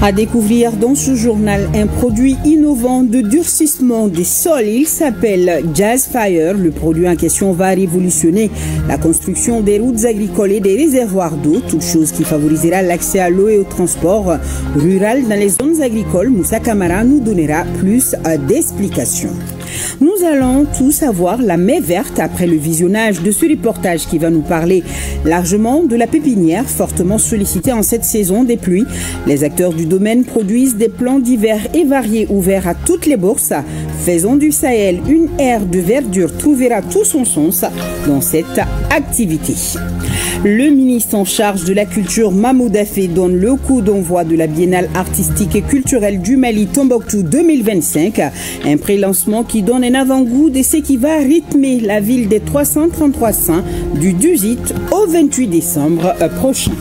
À découvrir dans ce journal un produit innovant de durcissement des sols. Il s'appelle Jazz Fire. Le produit en question va révolutionner la construction des routes agricoles et des réservoirs d'eau, toute chose qui favorisera l'accès à l'eau et au transport rural dans les zones agricoles. Moussa Kamara nous donnera plus d'explications. Nous allons tous avoir la main verte après le visionnage de ce reportage qui va nous parler largement de la pépinière fortement sollicitée en cette saison des pluies. Les acteurs du domaine produisent des plants divers et variés ouverts à toutes les bourses. Faisons du Sahel une ère de verdure trouvera tout son sens dans cette activité. Le ministre en charge de la culture Mahmoud Affé donne le coup d'envoi de la Biennale artistique et culturelle du Mali Tombouctou 2025, un pré-lancement qui donne un avant-goût de ce qui va rythmer la ville des 333 saints du 18 au 28 décembre prochain.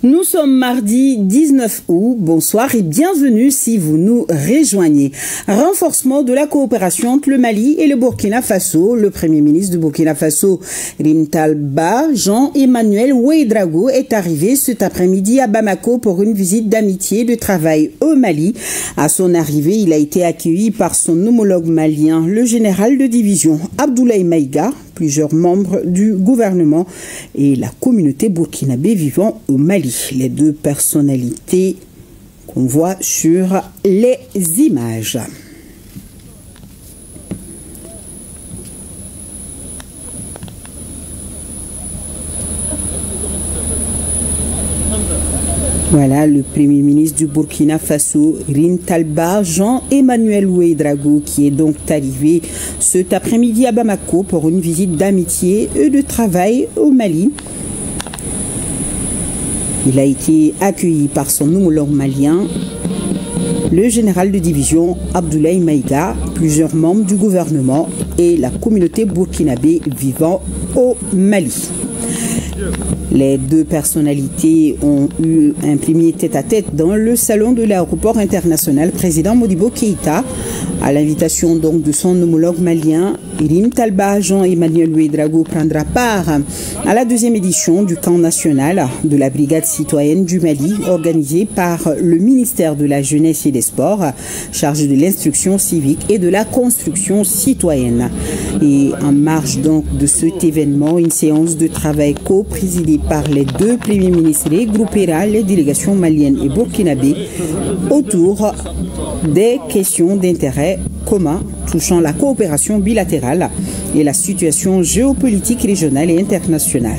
Nous sommes mardi 19 août. Bonsoir et bienvenue si vous nous rejoignez. Renforcement de la coopération entre le Mali et le Burkina Faso. Le Premier ministre du Burkina Faso, Rimtalba Jean-Emmanuel Ouédraogo, est arrivé cet après-midi à Bamako pour une visite d'amitié et de travail au Mali. À son arrivée, il a été accueilli par son homologue malien, le général de division Abdoulaye Maïga, plusieurs membres du gouvernement et la communauté burkinabé vivant au Mali. Les deux personnalités qu'on voit sur les images. Voilà le Premier ministre du Burkina Faso, Rimtalba Jean-Emmanuel Ouédraogo, qui est donc arrivé cet après-midi à Bamako pour une visite d'amitié et de travail au Mali. Il a été accueilli par son homologue malien, le général de division Abdoulaye Maïga, plusieurs membres du gouvernement et la communauté burkinabé vivant au Mali. Les deux personnalités ont eu un premier tête-à-tête dans le salon de l'aéroport international président Modibo Keïta, à l'invitation donc de son homologue malien. Rimtalba Jean-Emmanuel Ouédraogo prendra part à la deuxième édition du camp national de la brigade citoyenne du Mali, organisée par le ministère de la Jeunesse et des Sports, chargé de l'instruction civique et de la construction citoyenne. Et en marge donc de cet événement, une séance de travail co-présidée par les deux premiers ministres regroupera les délégations maliennes et burkinabé autour des questions d'intérêt commun touchant la coopération bilatérale et la situation géopolitique régionale et internationale.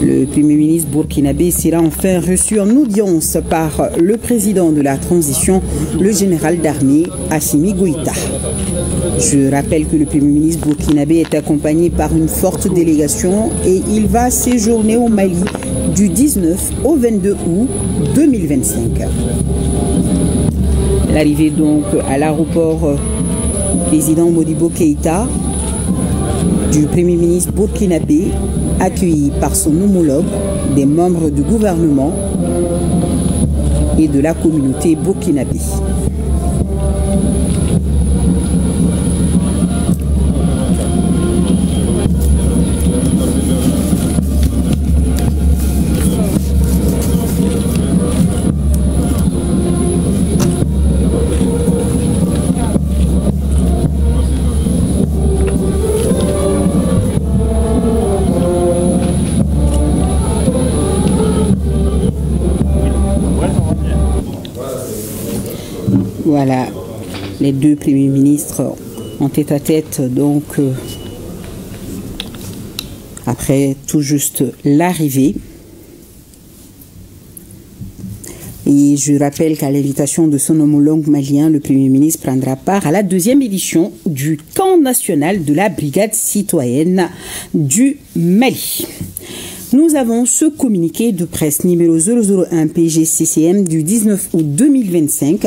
Le Premier ministre burkinabé sera enfin reçu en audience par le président de la transition, le général d'armée Assimi Goïta. Je rappelle que le Premier ministre burkinabé est accompagné par une forte délégation et il va séjourner au Mali du 19 au 22 août 2025. L'arrivée donc à l'aéroport président Modibo Keïta du Premier ministre burkinabé, accueilli par son homologue, des membres du gouvernement et de la communauté burkinabé. Voilà, les deux premiers ministres en tête-à-tête, donc, après tout juste l'arrivée. Et je rappelle qu'à l'invitation de son homologue malien, le Premier ministre prendra part à la deuxième édition du camp national de la brigade citoyenne du Mali. Nous avons ce communiqué de presse numéro 001 PGCCM du 19 août 2025.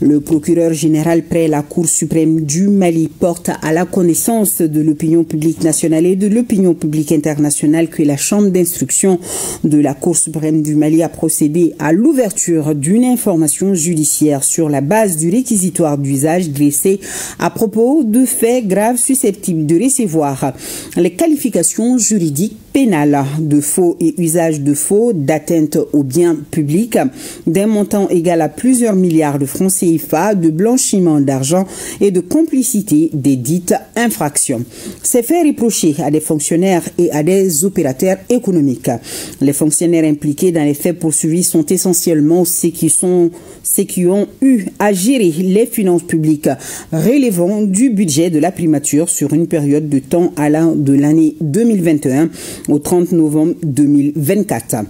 Le procureur général près la Cour suprême du Mali porte à la connaissance de l'opinion publique nationale et de l'opinion publique internationale que la chambre d'instruction de la Cour suprême du Mali a procédé à l'ouverture d'une information judiciaire sur la base du réquisitoire d'usage dressé à propos de faits graves susceptibles de recevoir les qualifications juridiques pénales de de faux et usage de faux, d'atteinte aux biens publics, d'un montant égal à plusieurs milliards de francs CFA, de blanchiment d'argent et de complicité des dites infractions. C'est fait reprocher à des fonctionnaires et à des opérateurs économiques. Les fonctionnaires impliqués dans les faits poursuivis sont essentiellement ceux qui ont eu à gérer les finances publiques relevant du budget de la primature sur une période de temps allant de l'année 2021 au 30 novembre 2024.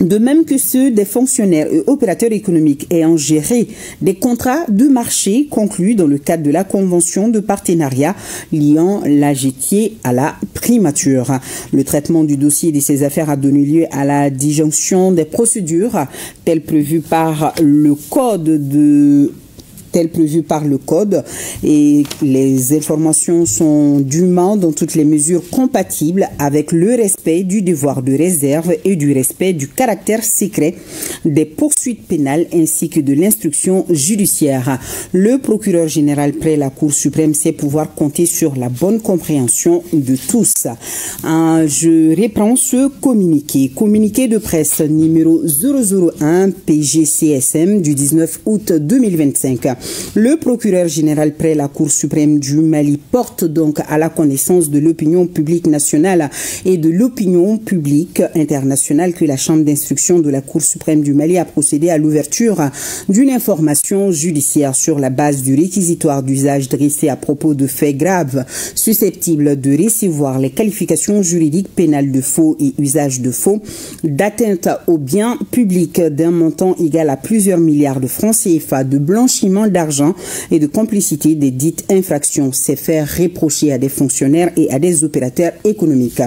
De même que ceux des fonctionnaires et opérateurs économiques ayant géré des contrats de marché conclus dans le cadre de la convention de partenariat liant l'AGT à la primature. Le traitement du dossier de ces affaires a donné lieu à la disjonction des procédures telles prévues par le code et les informations sont dûment dans toutes les mesures compatibles avec le respect du devoir de réserve et du respect du caractère secret des poursuites pénales ainsi que de l'instruction judiciaire. Le procureur général près la Cour suprême sait pouvoir compter sur la bonne compréhension de tous. Je reprends ce communiqué de presse numéro 001 PGCSM du 19 août 2025. Le procureur général près la Cour suprême du Mali porte donc à la connaissance de l'opinion publique nationale et de l'opinion publique internationale que la Chambre d'instruction de la Cour suprême du Mali a procédé à l'ouverture d'une information judiciaire sur la base du réquisitoire d'usage dressé à propos de faits graves susceptibles de recevoir les qualifications juridiques pénales de faux et usage de faux, d'atteinte aux biens publics d'un montant égal à plusieurs milliards de francs CFA, de blanchiment d'argent et de complicité des dites infractions. C'est faire reprocher à des fonctionnaires et à des opérateurs économiques.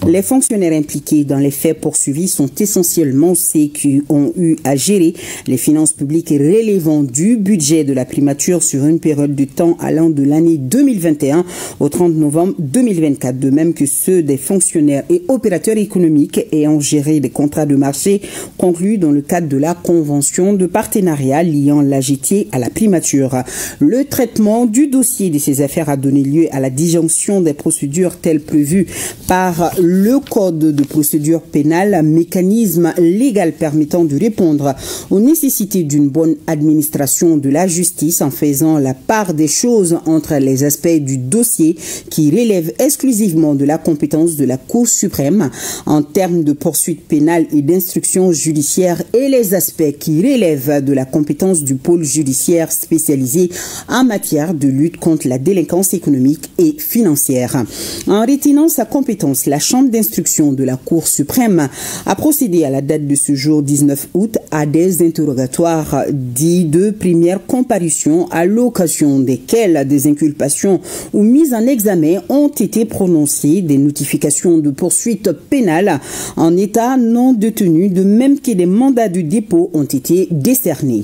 Les fonctionnaires impliqués dans les faits poursuivis sont essentiellement ceux qui ont eu à gérer les finances publiques relevant du budget de la primature sur une période de temps allant de l'année 2021 au 30 novembre 2024, de même que ceux des fonctionnaires et opérateurs économiques ayant géré des contrats de marché conclus dans le cadre de la convention de partenariat liant l'AGT à la primature. Le traitement du dossier de ces affaires a donné lieu à la disjonction des procédures telles prévues par le Code de procédure pénale, mécanisme légal permettant de répondre aux nécessités d'une bonne administration de la justice en faisant la part des choses entre les aspects du dossier qui relèvent exclusivement de la compétence de la Cour suprême en termes de poursuite pénale et d'instruction judiciaire et les aspects qui relèvent de la compétence du pôle judiciaire spécialisé en matière de lutte contre la délinquance économique et financière. En retenant sa compétence, la Chambre d'instruction de la Cour suprême a procédé à la date de ce jour 19 août à des interrogatoires dits de première comparution à l'occasion desquels des inculpations ou mises en examen ont été prononcées, des notifications de poursuite pénale en état non détenu, de même que des mandats de dépôt ont été décernés.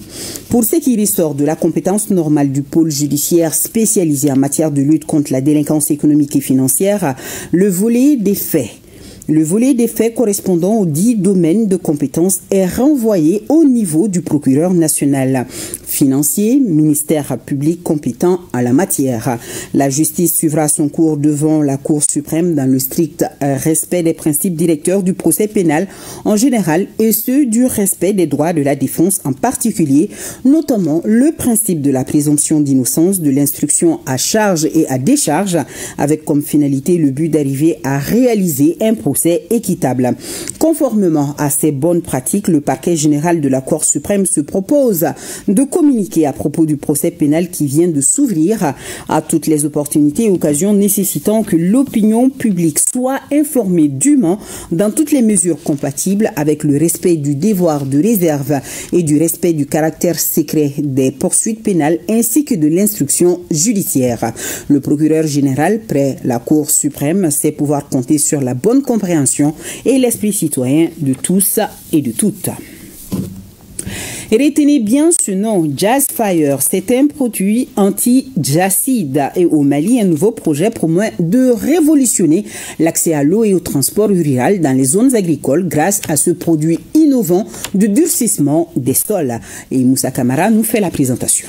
Pour ce qui ressort de la compétence normale du pôle judiciaire spécialisé en matière de lutte contre la délinquance économique et financière, le volet des faits correspondant aux 10 domaines de compétences est renvoyé au niveau du procureur national financier, ministère public compétent en la matière. La justice suivra son cours devant la Cour suprême dans le strict respect des principes directeurs du procès pénal en général et ceux du respect des droits de la défense en particulier, notamment le principe de la présomption d'innocence, de l'instruction à charge et à décharge, avec comme finalité le but d'arriver à réaliser un procès équitable. Conformément à ces bonnes pratiques, le parquet général de la Cour suprême se propose de communiquer à propos du procès pénal qui vient de s'ouvrir à toutes les opportunités et occasions nécessitant que l'opinion publique soit informée dûment dans toutes les mesures compatibles avec le respect du devoir de réserve et du respect du caractère secret des poursuites pénales ainsi que de l'instruction judiciaire. Le procureur général près la Cour suprême sait pouvoir compter sur la bonne compréhension et l'esprit citoyen de tous et de toutes. Retenez bien ce nom, Jazzfire, c'est un produit anti-jacide et au Mali, un nouveau projet promet de révolutionner l'accès à l'eau et au transport rural dans les zones agricoles grâce à ce produit innovant de durcissement des sols. Et Moussa Kamara nous fait la présentation.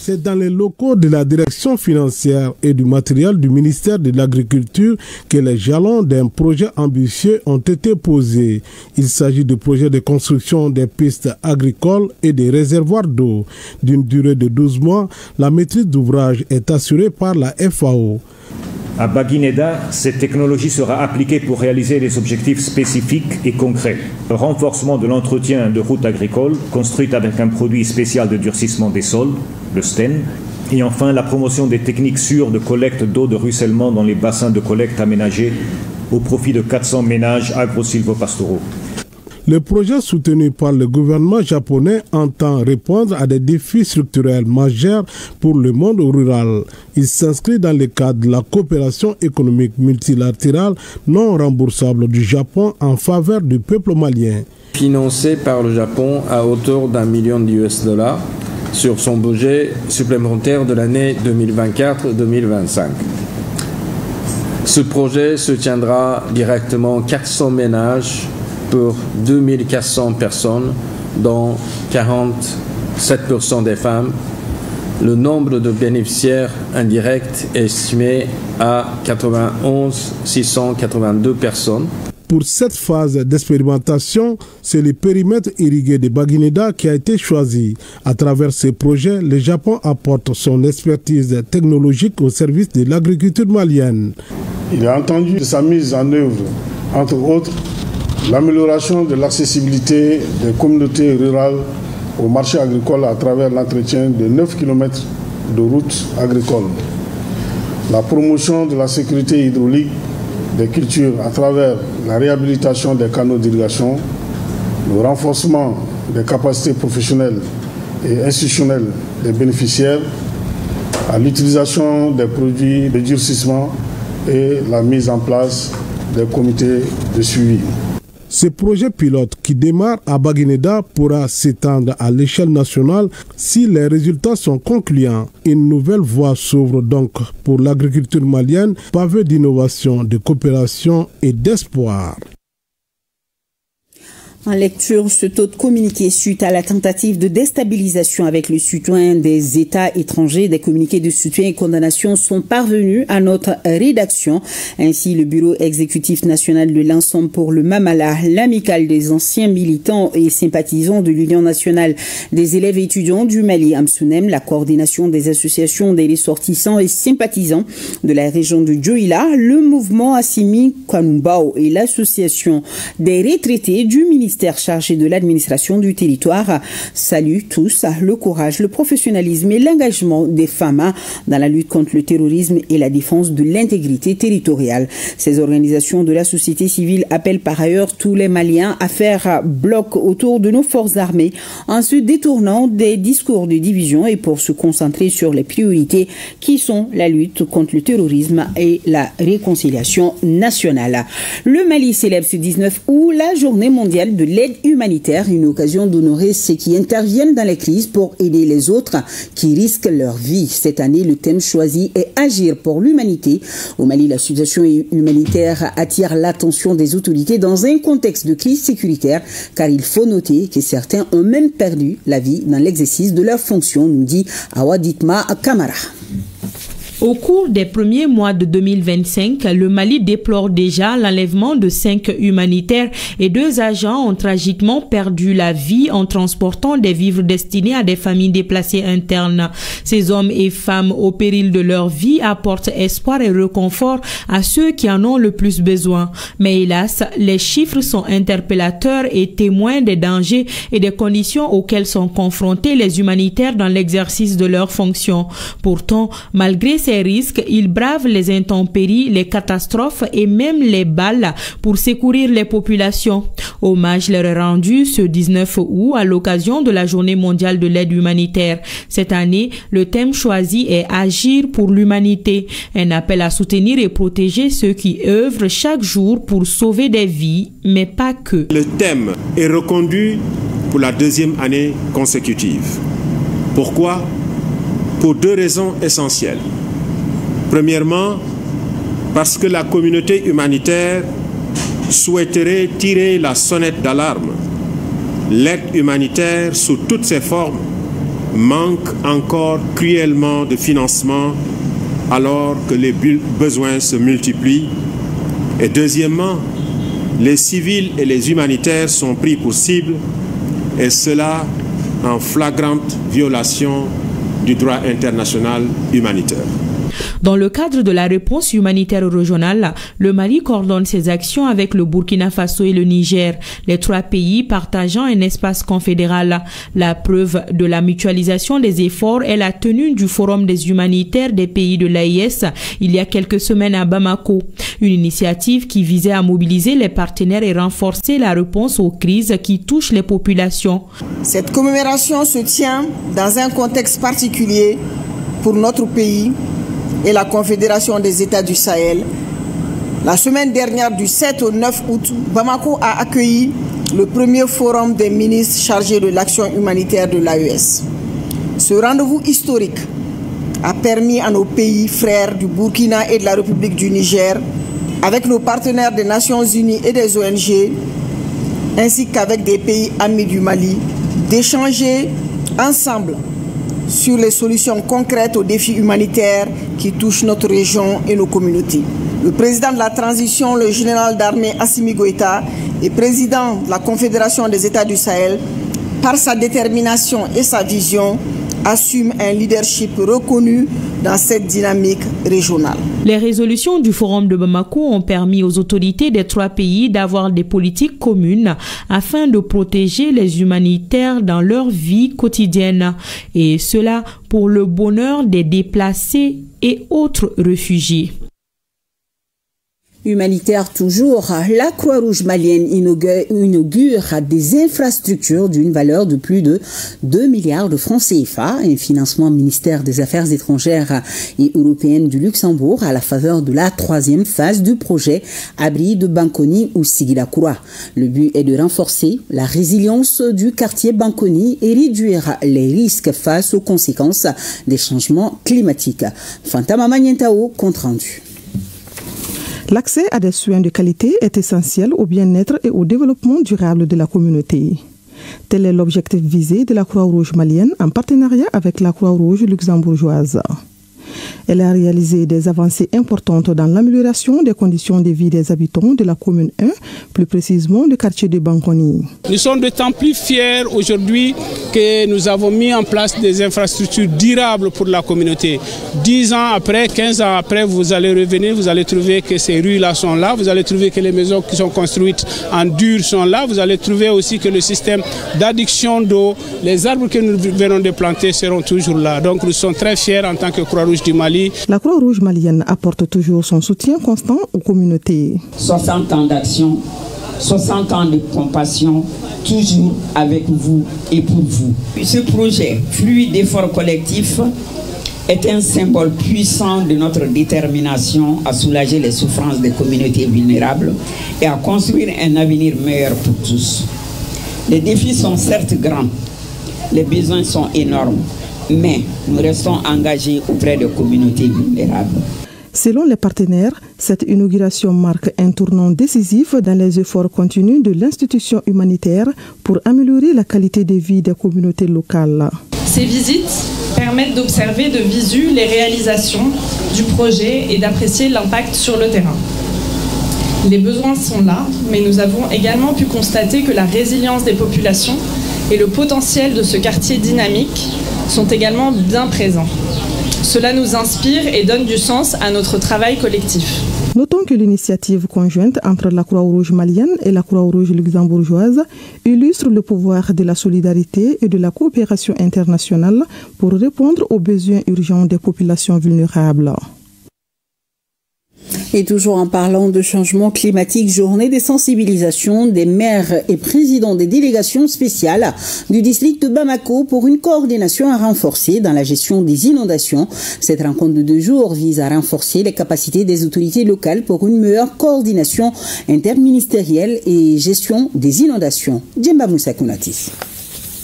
C'est dans les locaux de la direction financière et du matériel du ministère de l'Agriculture que les jalons d'un projet ambitieux ont été posés. Il s'agit de projets de construction des pistes agricoles et des réservoirs d'eau. D'une durée de 12 mois, la maîtrise d'ouvrage est assurée par la FAO. À Baguineda, cette technologie sera appliquée pour réaliser des objectifs spécifiques et concrets. Le renforcement de l'entretien de routes agricoles construites avec un produit spécial de durcissement des sols, le STEN, et enfin la promotion des techniques sûres de collecte d'eau de ruissellement dans les bassins de collecte aménagés au profit de 400 ménages agro-silvopastoraux. Le projet soutenu par le gouvernement japonais entend répondre à des défis structurels majeurs pour le monde rural. Il s'inscrit dans le cadre de la coopération économique multilatérale non remboursable du Japon en faveur du peuple malien. Financé par le Japon à hauteur d'1 million d'US $ sur son budget supplémentaire de l'année 2024-2025. Ce projet soutiendra directement 400 ménages pour 2400 personnes, dont 47% des femmes. Le nombre de bénéficiaires indirects est estimé à 91 682 personnes. Pour cette phase d'expérimentation, c'est le périmètre irrigué de Baguineda qui a été choisi. À travers ces projets, le Japon apporte son expertise technologique au service de l'agriculture malienne. Il a entendu sa mise en œuvre, entre autres, l'amélioration de l'accessibilité des communautés rurales au marché agricole à travers l'entretien de 9 km de routes agricoles, la promotion de la sécurité hydraulique des cultures à travers la réhabilitation des canaux d'irrigation, le renforcement des capacités professionnelles et institutionnelles des bénéficiaires, à l'utilisation des produits de durcissement et la mise en place des comités de suivi. Ce projet pilote qui démarre à Baguineda pourra s'étendre à l'échelle nationale si les résultats sont concluants. Une nouvelle voie s'ouvre donc pour l'agriculture malienne, pavée d'innovation, de coopération et d'espoir. En lecture, ce taux de communiqué suite à la tentative de déstabilisation avec le soutien des États étrangers, des communiqués de soutien et condamnation sont parvenus à notre rédaction. Ainsi, le Bureau exécutif national de l'ensemble pour le Mamala, l'amicale des anciens militants et sympathisants de l'Union nationale des élèves et étudiants du Mali, Amsunem, la coordination des associations des ressortissants et sympathisants de la région de Dioïla, le mouvement Assimi Kwanumbao et l'association des retraités du ministère chargé de l'administration du territoire saluent tous le courage, le professionnalisme et l'engagement des femmes dans la lutte contre le terrorisme et la défense de l'intégrité territoriale. Ces organisations de la société civile appellent par ailleurs tous les Maliens à faire bloc autour de nos forces armées en se détournant des discours de division et pour se concentrer sur les priorités qui sont la lutte contre le terrorisme et la réconciliation nationale. Le Mali célèbre ce 19 août la journée mondiale de l'aide humanitaire, une occasion d'honorer ceux qui interviennent dans les crises pour aider les autres qui risquent leur vie. Cette année, le thème choisi est Agir pour l'humanité. Au Mali, la situation humanitaire attire l'attention des autorités dans un contexte de crise sécuritaire, car il faut noter que certains ont même perdu la vie dans l'exercice de leurs fonctions, nous dit Awaditma Kamara. Au cours des premiers mois de 2025, le Mali déplore déjà l'enlèvement de 5 humanitaires et 2 agents ont tragiquement perdu la vie en transportant des vivres destinés à des familles déplacées internes. Ces hommes et femmes au péril de leur vie apportent espoir et réconfort à ceux qui en ont le plus besoin. Mais hélas, les chiffres sont interpellateurs et témoins des dangers et des conditions auxquelles sont confrontés les humanitaires dans l'exercice de leurs fonctions. Pourtant, malgré ces risques, ils bravent les intempéries, les catastrophes et même les balles pour secourir les populations. Hommage leur est rendu ce 19 août à l'occasion de la Journée mondiale de l'aide humanitaire. Cette année, le thème choisi est Agir pour l'humanité, un appel à soutenir et protéger ceux qui œuvrent chaque jour pour sauver des vies, mais pas que. Le thème est reconduit pour la 2e année consécutive. Pourquoi? Pour 2 raisons essentielles. Premièrement, parce que la communauté humanitaire souhaiterait tirer la sonnette d'alarme. L'aide humanitaire sous toutes ses formes manque encore cruellement de financement alors que les besoins se multiplient. Et deuxièmement, les civils et les humanitaires sont pris pour cible, et cela en flagrante violation du droit international humanitaire. Dans le cadre de la réponse humanitaire régionale, le Mali coordonne ses actions avec le Burkina Faso et le Niger, les trois pays partageant un espace confédéral. La preuve de la mutualisation des efforts est la tenue du Forum des humanitaires des pays de l'AES il y a quelques semaines à Bamako. Une initiative qui visait à mobiliser les partenaires et renforcer la réponse aux crises qui touchent les populations. Cette commémoration se tient dans un contexte particulier pour notre pays et la Confédération des États du Sahel. La semaine dernière, du 7 au 9 août, Bamako a accueilli le premier forum des ministres chargés de l'action humanitaire de l'AES. Ce rendez-vous historique a permis à nos pays frères du Burkina et de la République du Niger, avec nos partenaires des Nations Unies et des ONG, ainsi qu'avec des pays amis du Mali, d'échanger ensemble sur les solutions concrètes aux défis humanitaires qui touchent notre région et nos communautés. Le président de la transition, le général d'armée Assimi Goïta, et président de la Confédération des États du Sahel, par sa détermination et sa vision, assume un leadership reconnu dans cette dynamique régionale. Les résolutions du Forum de Bamako ont permis aux autorités des trois pays d'avoir des politiques communes afin de protéger les humanitaires dans leur vie quotidienne. Et cela pour le bonheur des déplacés et autres réfugiés. Humanitaire toujours, la Croix-Rouge malienne inaugure des infrastructures d'une valeur de plus de 2 milliards de francs CFA, un financement ministère des Affaires étrangères et européennes du Luxembourg à la faveur de la 3e phase du projet Abri de Bankoni ou Sigidakura. Le but est de renforcer la résilience du quartier Bankoni et réduire les risques face aux conséquences des changements climatiques. Fantama Magnentao, compte rendu. L'accès à des soins de qualité est essentiel au bien-être et au développement durable de la communauté. Tel est l'objectif visé de la Croix-Rouge malienne en partenariat avec la Croix-Rouge luxembourgeoise. Elle a réalisé des avancées importantes dans l'amélioration des conditions de vie des habitants de la commune 1, plus précisément le quartier de Bankoni. Nous sommes d'autant plus fiers aujourd'hui que nous avons mis en place des infrastructures durables pour la communauté. 10 ans après, 15 ans après, vous allez revenir, vous allez trouver que ces rues-là sont là, vous allez trouver que les maisons qui sont construites en dur sont là, vous allez trouver aussi que le système d'adduction d'eau, les arbres que nous venons de planter seront toujours là. Donc nous sommes très fiers en tant que Croix-Rouge du Mali. La Croix-Rouge malienne apporte toujours son soutien constant aux communautés. 60 ans d'action, 60 ans de compassion, toujours avec vous et pour vous. Ce projet, fluide d'efforts collectifs, est un symbole puissant de notre détermination à soulager les souffrances des communautés vulnérables et à construire un avenir meilleur pour tous. Les défis sont certes grands, les besoins sont énormes, mais nous restons engagés auprès des communautés vulnérables. Selon les partenaires, cette inauguration marque un tournant décisif dans les efforts continus de l'institution humanitaire pour améliorer la qualité de vie des communautés locales. Ces visites permettent d'observer de visu les réalisations du projet et d'apprécier l'impact sur le terrain. Les besoins sont là, mais nous avons également pu constater que la résilience des populations et le potentiel de ce quartier dynamique sont également bien présents. Cela nous inspire et donne du sens à notre travail collectif. Notons que l'initiative conjointe entre la Croix-Rouge malienne et la Croix-Rouge luxembourgeoise illustre le pouvoir de la solidarité et de la coopération internationale pour répondre aux besoins urgents des populations vulnérables. Et toujours en parlant de changement climatique, journée de sensibilisation des maires et présidents des délégations spéciales du district de Bamako pour une coordination à renforcer dans la gestion des inondations. Cette rencontre de 2 jours vise à renforcer les capacités des autorités locales pour une meilleure coordination interministérielle et gestion des inondations. Djemba Moussa Kounati.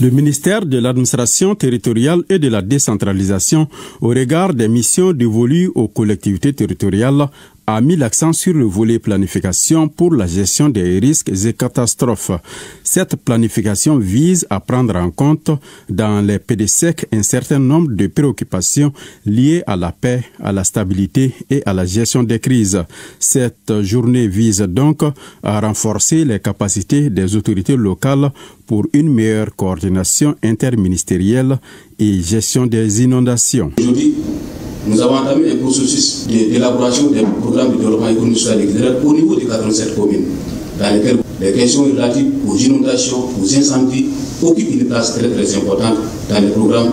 Le ministère de l'administration territoriale et de la décentralisation, au regard des missions dévolues aux collectivités territoriales, a mis l'accent sur le volet planification pour la gestion des risques et catastrophes. Cette planification vise à prendre en compte dans les PDSEC un certain nombre de préoccupations liées à la paix, à la stabilité et à la gestion des crises. Cette journée vise donc à renforcer les capacités des autorités locales pour une meilleure coordination interministérielle et gestion des inondations. Aujourd'hui, nous avons entamé un processus d'élaboration des programmes de développement économique social et culturel au niveau des 87 communes, dans lesquelles les questions relatives aux inondations, aux incendies occupent une place très très importante dans les programmes,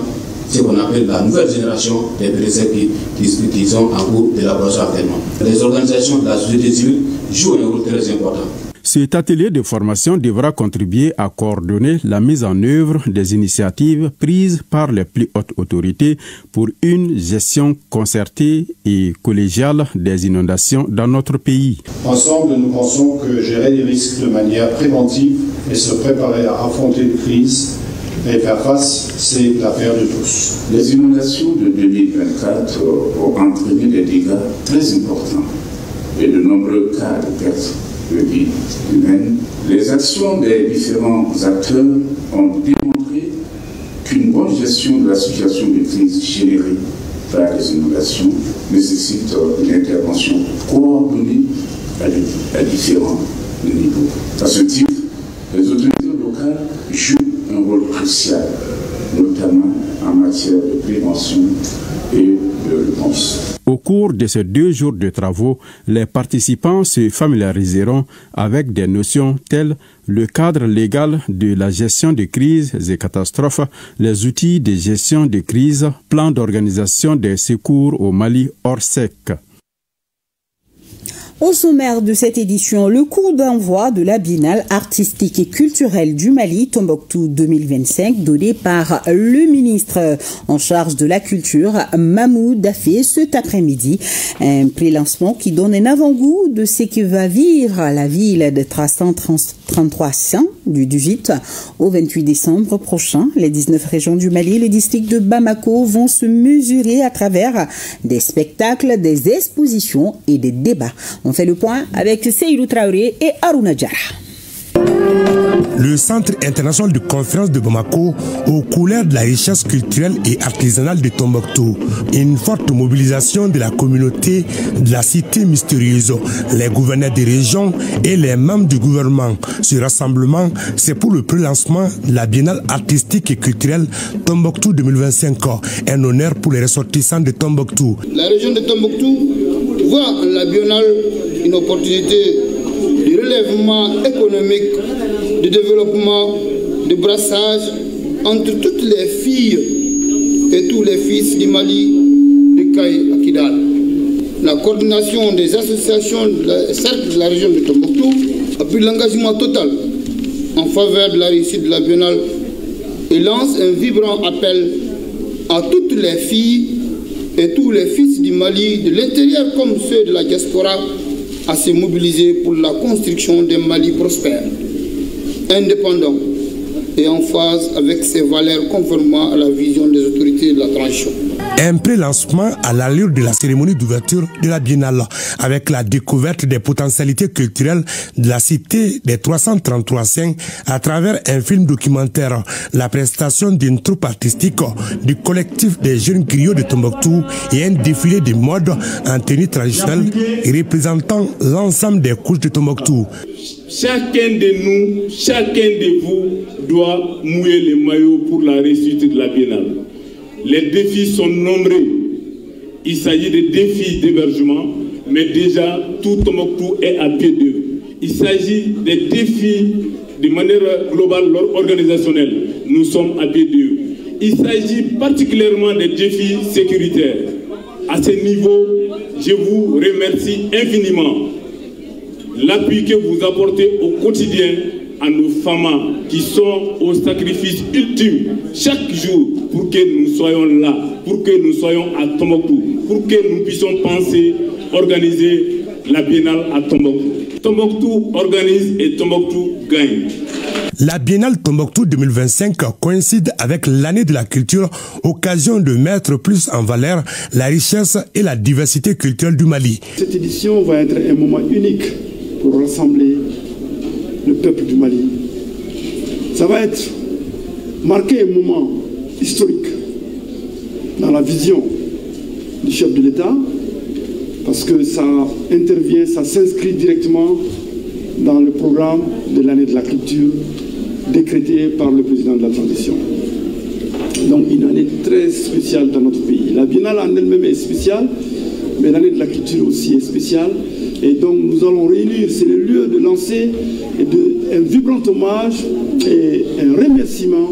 ce qu'on appelle la nouvelle génération des PDC qui sont en cours d'élaboration actuellement. Les organisations de la société civile jouent un rôle très important. Cet atelier de formation devra contribuer à coordonner la mise en œuvre des initiatives prises par les plus hautes autorités pour une gestion concertée et collégiale des inondations dans notre pays. Ensemble, nous pensons que gérer les risques de manière préventive et se préparer à affronter les crises et faire face, c'est l'affaire de tous. Les inondations de 2024 ont entraîné des dégâts très importants et de nombreux cas de pertes de vie humaine. Les actions des différents acteurs ont démontré qu'une bonne gestion de la situation de crise générée par les inondations nécessite une intervention coordonnée à différents niveaux. À ce titre, les autorités locales jouent un rôle crucial, notamment en matière de prévention et de réponse. Au cours de ces 2 jours de travaux, les participants se familiariseront avec des notions telles le cadre légal de la gestion de crises et catastrophes, les outils de gestion de crise, plan d'organisation des secours au Mali hors sec. Au sommaire de cette édition, le coup d'envoi de la Biennale artistique et culturelle du Mali, Tombouctou 2025, donné par le ministre en charge de la culture, Mahmoud Dafé, cet après-midi. Un pré-lancement qui donne un avant-goût de ce que va vivre la ville de 333 du 18 au 28 décembre prochain. Les 19 régions du Mali et le district de Bamako vont se mesurer à travers des spectacles, des expositions et des débats. On fait le point avec Seydou Traoré et Aruna Diarra. Le Centre international de conférence de Bamako, aux couleurs de la richesse culturelle et artisanale de Tombouctou. Une forte mobilisation de la communauté de la cité mystérieuse, les gouverneurs des régions et les membres du gouvernement. Ce rassemblement, c'est pour le pré-lancement de la Biennale artistique et culturelle Tombouctou 2025. Un honneur pour les ressortissants de Tombouctou. La région de Tombouctou voit en la Biennale une opportunité de relèvement économique, de développement, de brassage entre toutes les filles et tous les fils du Mali, de Kaï à Kidal. La coordination des associations de la région de Tombouctou a pris l'engagement total en faveur de la réussite de la Biennale et lance un vibrant appel à toutes les filles et tous les fils du Mali, de l'intérieur comme ceux de la diaspora, à se mobiliser pour la construction d'un Mali prospère, indépendant et en phase avec ses valeurs conformément à la vision des autorités de la transition. Un pré-lancement à l'allure de la cérémonie d'ouverture de la Biennale, avec la découverte des potentialités culturelles de la cité des 333 à travers un film documentaire, la prestation d'une troupe artistique du collectif des jeunes griots de Tombouctou et un défilé de mode en tenue traditionnelle représentant l'ensemble des couches de Tombouctou. Chacun de nous, chacun de vous doit mouiller les maillots pour la réussite de la Biennale. Les défis sont nombreux. Il s'agit de défis d'hébergement, mais déjà tout Tombouctou est à pied d'œuvre. Il s'agit des défis de manière globale, organisationnelle. Nous sommes à pied d'œuvre. Il s'agit particulièrement des défis sécuritaires. À ce niveau, je vous remercie infiniment. L'appui que vous apportez au quotidien à nos femmes qui sont au sacrifice ultime chaque jour pour que nous soyons là, pour que nous soyons à Tombouctou, pour que nous puissions penser, organiser la Biennale à Tombouctou. Tombouctou organise et Tombouctou gagne. La Biennale Tombouctou 2025 coïncide avec l'année de la culture, occasion de mettre plus en valeur la richesse et la diversité culturelle du Mali. Cette édition va être un moment unique pour rassembler le peuple du Mali. Ça va être marquer un moment historique dans la vision du chef de l'État, parce que ça intervient, ça s'inscrit directement dans le programme de l'année de la culture décrété par le président de la transition. Donc une année très spéciale dans notre pays. La Biennale en elle-même est spéciale, mais l'année de la culture aussi est spéciale. Et donc nous allons réunir, c'est le lieu de lancer un vibrant hommage et un remerciement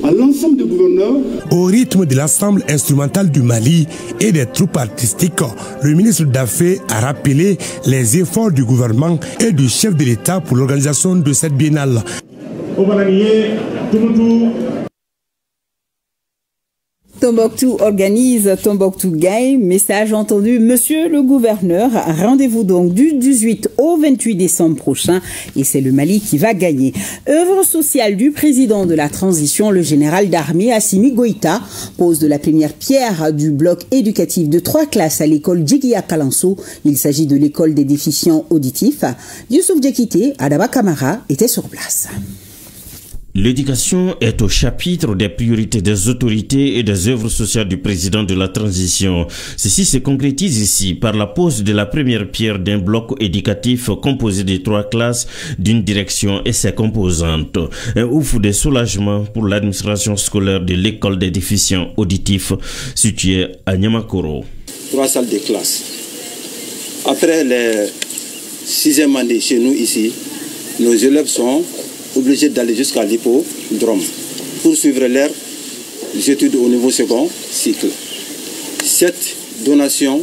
à l'ensemble des gouverneurs. Au rythme de l'ensemble instrumental du Mali et des troupes artistiques, le ministre Daffé a rappelé les efforts du gouvernement et du chef de l'État pour l'organisation de cette biennale. Tombouctou organise Tombouctou Gagne. Message entendu, monsieur le gouverneur. Rendez-vous donc du 18 au 28 décembre prochain et c'est le Mali qui va gagner. Œuvre sociale du président de la transition, le général d'armée Assimi Goïta, pose de la première pierre du bloc éducatif de 3 classes à l'école Djigia Kalanso. Il s'agit de l'école des déficients auditifs. Youssouf Diakité, Adaba Kamara était sur place. L'éducation est au chapitre des priorités des autorités et des œuvres sociales du président de la transition. Ceci se concrétise ici par la pose de la première pierre d'un bloc éducatif composé de 3 classes d'une direction et ses composantes. Un ouf de soulagement pour l'administration scolaire de l'école des déficients auditifs située à Niamakoro. 3 salles de classe. Après les 6e année chez nous ici, nos élèves sont obligés d'aller jusqu'à l'hippodrome pour suivre leurs études au niveau second cycle. Cette donation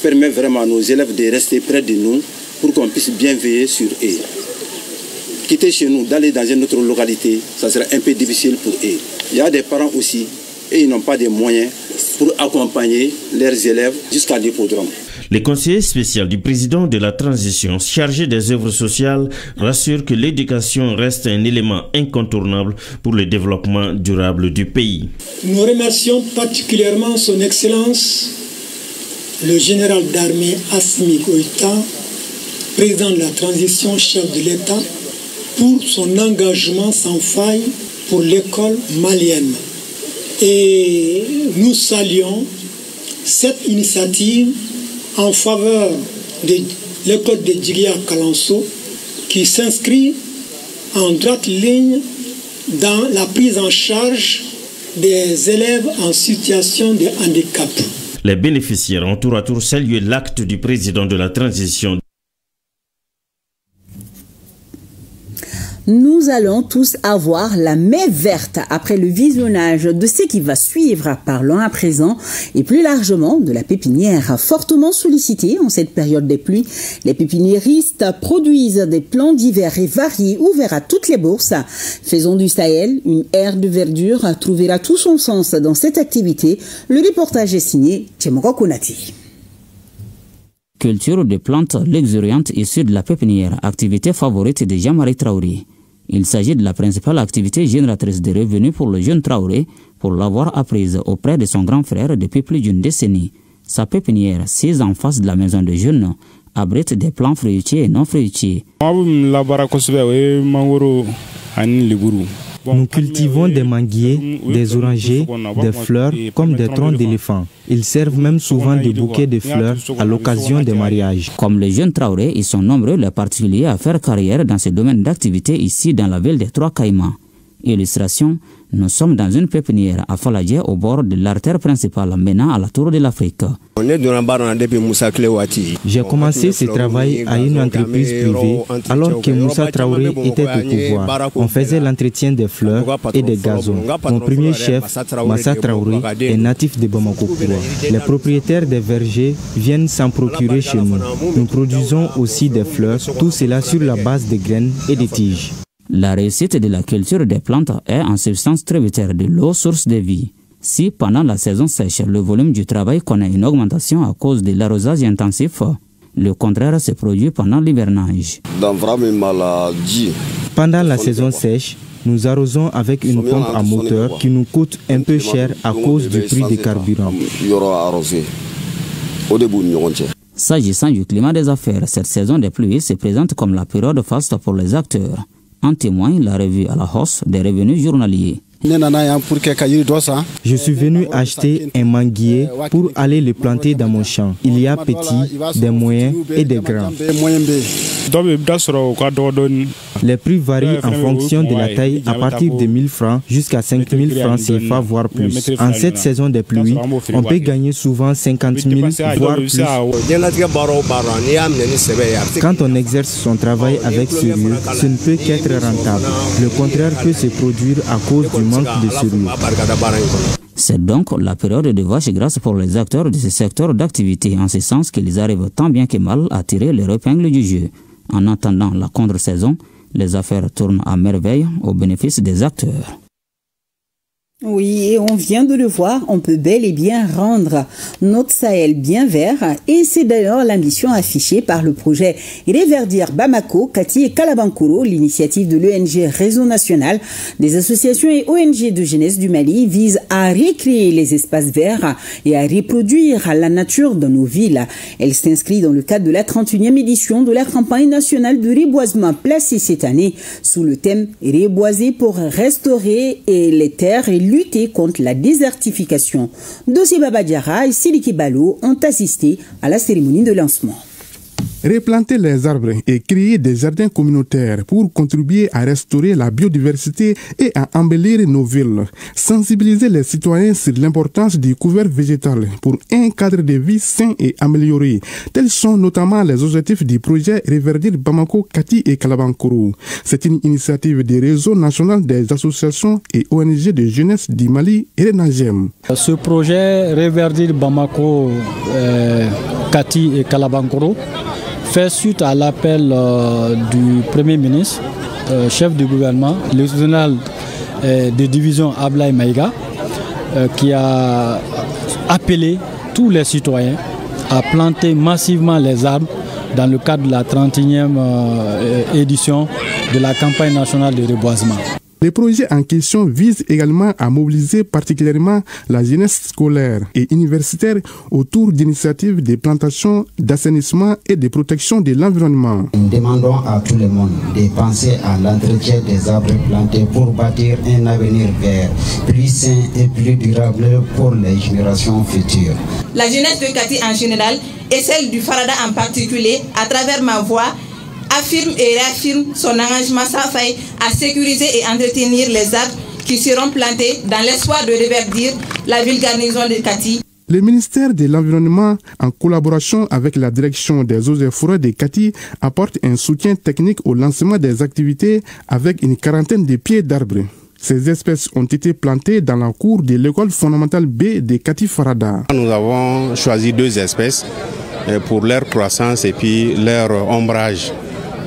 permet vraiment à nos élèves de rester près de nous pour qu'on puisse bien veiller sur eux. Quitter chez nous, d'aller dans une autre localité, ça sera un peu difficile pour eux. Il y a des parents aussi et ils n'ont pas de moyens pour accompagner leurs élèves jusqu'à l'hippodrome. Les conseillers spéciaux du président de la transition chargé des œuvres sociales rassurent que l'éducation reste un élément incontournable pour le développement durable du pays. Nous remercions particulièrement son Excellence, le général d'armée Assimi Goïta, président de la transition, chef de l'État, pour son engagement sans faille pour l'école malienne. Et nous saluons cette initiative en faveur de l'école de Djigia Kalanso qui s'inscrit en droite ligne dans la prise en charge des élèves en situation de handicap. Les bénéficiaires ont tour à tour salué l'acte du président de la transition. Nous allons tous avoir la main verte après le visionnage de ce qui va suivre. Parlons à présent et plus largement de la pépinière. Fortement sollicitée en cette période des pluies, les pépiniéristes produisent des plants divers et variés ouverts à toutes les bourses. Faisons du Sahel une ère de verdure trouvera tout son sens dans cette activité. Le reportage est signé Tchemoko Konati. Culture de plantes luxuriantes issues de la pépinière, activité favorite de Jean-Marie Traoré. Il s'agit de la principale activité génératrice de revenus pour le jeune Traoré, pour l'avoir apprise auprès de son grand frère depuis plus d'une décennie. Sa pépinière, sise en face de la maison de jeunes, abrite des plants fruitiers et non fruitiers. Nous cultivons des manguiers, des orangers, des fleurs comme des troncs d'éléphants. Ils servent même souvent des bouquets de fleurs à l'occasion des mariages. Comme les jeunes Traoré, ils sont nombreux les particuliers à faire carrière dans ce domaine d'activité ici dans la ville des Trois Caïmans. Illustration, nous sommes dans une pépinière à Faladje au bord de l'artère principale menant à la Tour de l'Afrique. J'ai commencé ce travail à une entreprise privée alors que Moussa Traoré était au pouvoir. On faisait l'entretien des fleurs et des gazons. Mon premier chef, Massa Traoré, est natif de Bamako. Les propriétaires des vergers viennent s'en procurer chez nous. Nous produisons aussi des fleurs, tout cela sur la base de graines et de tiges. La réussite de la culture des plantes est en substance tributaire de l'eau, source de vie. Si pendant la saison sèche, le volume du travail connaît une augmentation à cause de l'arrosage intensif, Le contraire se produit pendant l'hivernage. Pendant la saison sèche, nous arrosons avec une pompe à moteur qui nous coûte un peu cher à cause du prix des carburants. S'agissant du climat des affaires, cette saison des pluies se présente comme la période faste pour les acteurs. En témoigne la revue à la hausse des revenus journaliers. Je suis venu acheter un manguier pour aller le planter dans mon champ. Il y a petits, des moyens et des grands. Les prix varient en fonction de la taille à partir de 1000 francs jusqu'à 5000 francs CFA, voire plus. En cette saison des pluies, on peut gagner souvent 50 000, voire plus. Quand on exerce son travail avec sérieux, ce ne peut qu'être rentable. Le contraire peut se produire à cause du manque de sérieux. C'est donc la période de vache grasse pour les acteurs de ce secteur d'activité, en ce sens qu'ils arrivent tant bien que mal à tirer leur épingle du jeu. En attendant la contre-saison, les affaires tournent à merveille au bénéfice des acteurs. Oui, et on vient de le voir, on peut bel et bien rendre notre Sahel bien vert, et c'est d'ailleurs l'ambition affichée par le projet Reverdir Bamako, Kati et Kalabankoro. L'initiative de l'ONG Réseau National des associations et ONG de jeunesse du Mali vise à recréer les espaces verts et à reproduire la nature dans nos villes. Elle s'inscrit dans le cadre de la 31e édition de la campagne nationale de reboisement placée cette année sous le thème Reboiser pour restaurer les terres et lutter contre la désertification. Dossi Baba Diarra et Siliki Balo ont assisté à la cérémonie de lancement. Replanter les arbres et créer des jardins communautaires pour contribuer à restaurer la biodiversité et à embellir nos villes. Sensibiliser les citoyens sur l'importance du couvert végétal pour un cadre de vie sain et amélioré. Tels sont notamment les objectifs du projet Reverdir Bamako, Kati et Kalabankoro. C'est une initiative du Réseau national des associations et ONG de jeunesse du Mali et Renagem. Ce projet Reverdir Bamako, Kati et Kalabankoro fait suite à l'appel du Premier ministre, chef du gouvernement, le général de division Abdoulaye Maïga, qui a appelé tous les citoyens à planter massivement les arbres dans le cadre de la 31e édition de la campagne nationale de reboisement. Les projets en question visent également à mobiliser particulièrement la jeunesse scolaire et universitaire autour d'initiatives de plantation, d'assainissement et de protection de l'environnement. Nous demandons à tout le monde de penser à l'entretien des arbres plantés pour bâtir un avenir vert, plus sain et plus durable pour les générations futures. La jeunesse de Kati en général et celle du Farada en particulier, à travers ma voix, affirme et réaffirme son engagement sans faille à sécuriser et entretenir les arbres qui seront plantés dans l'espoir de reverdir la ville garnison de Kati. Le ministère de l'Environnement, en collaboration avec la direction des eaux et forêts de Kati, apporte un soutien technique au lancement des activités avec une quarantaine de pieds d'arbres. Ces espèces ont été plantées dans la cour de l'école fondamentale B de Kati Farada. Nous avon choisi 2 espèces pour leur croissance et puis leur ombrage.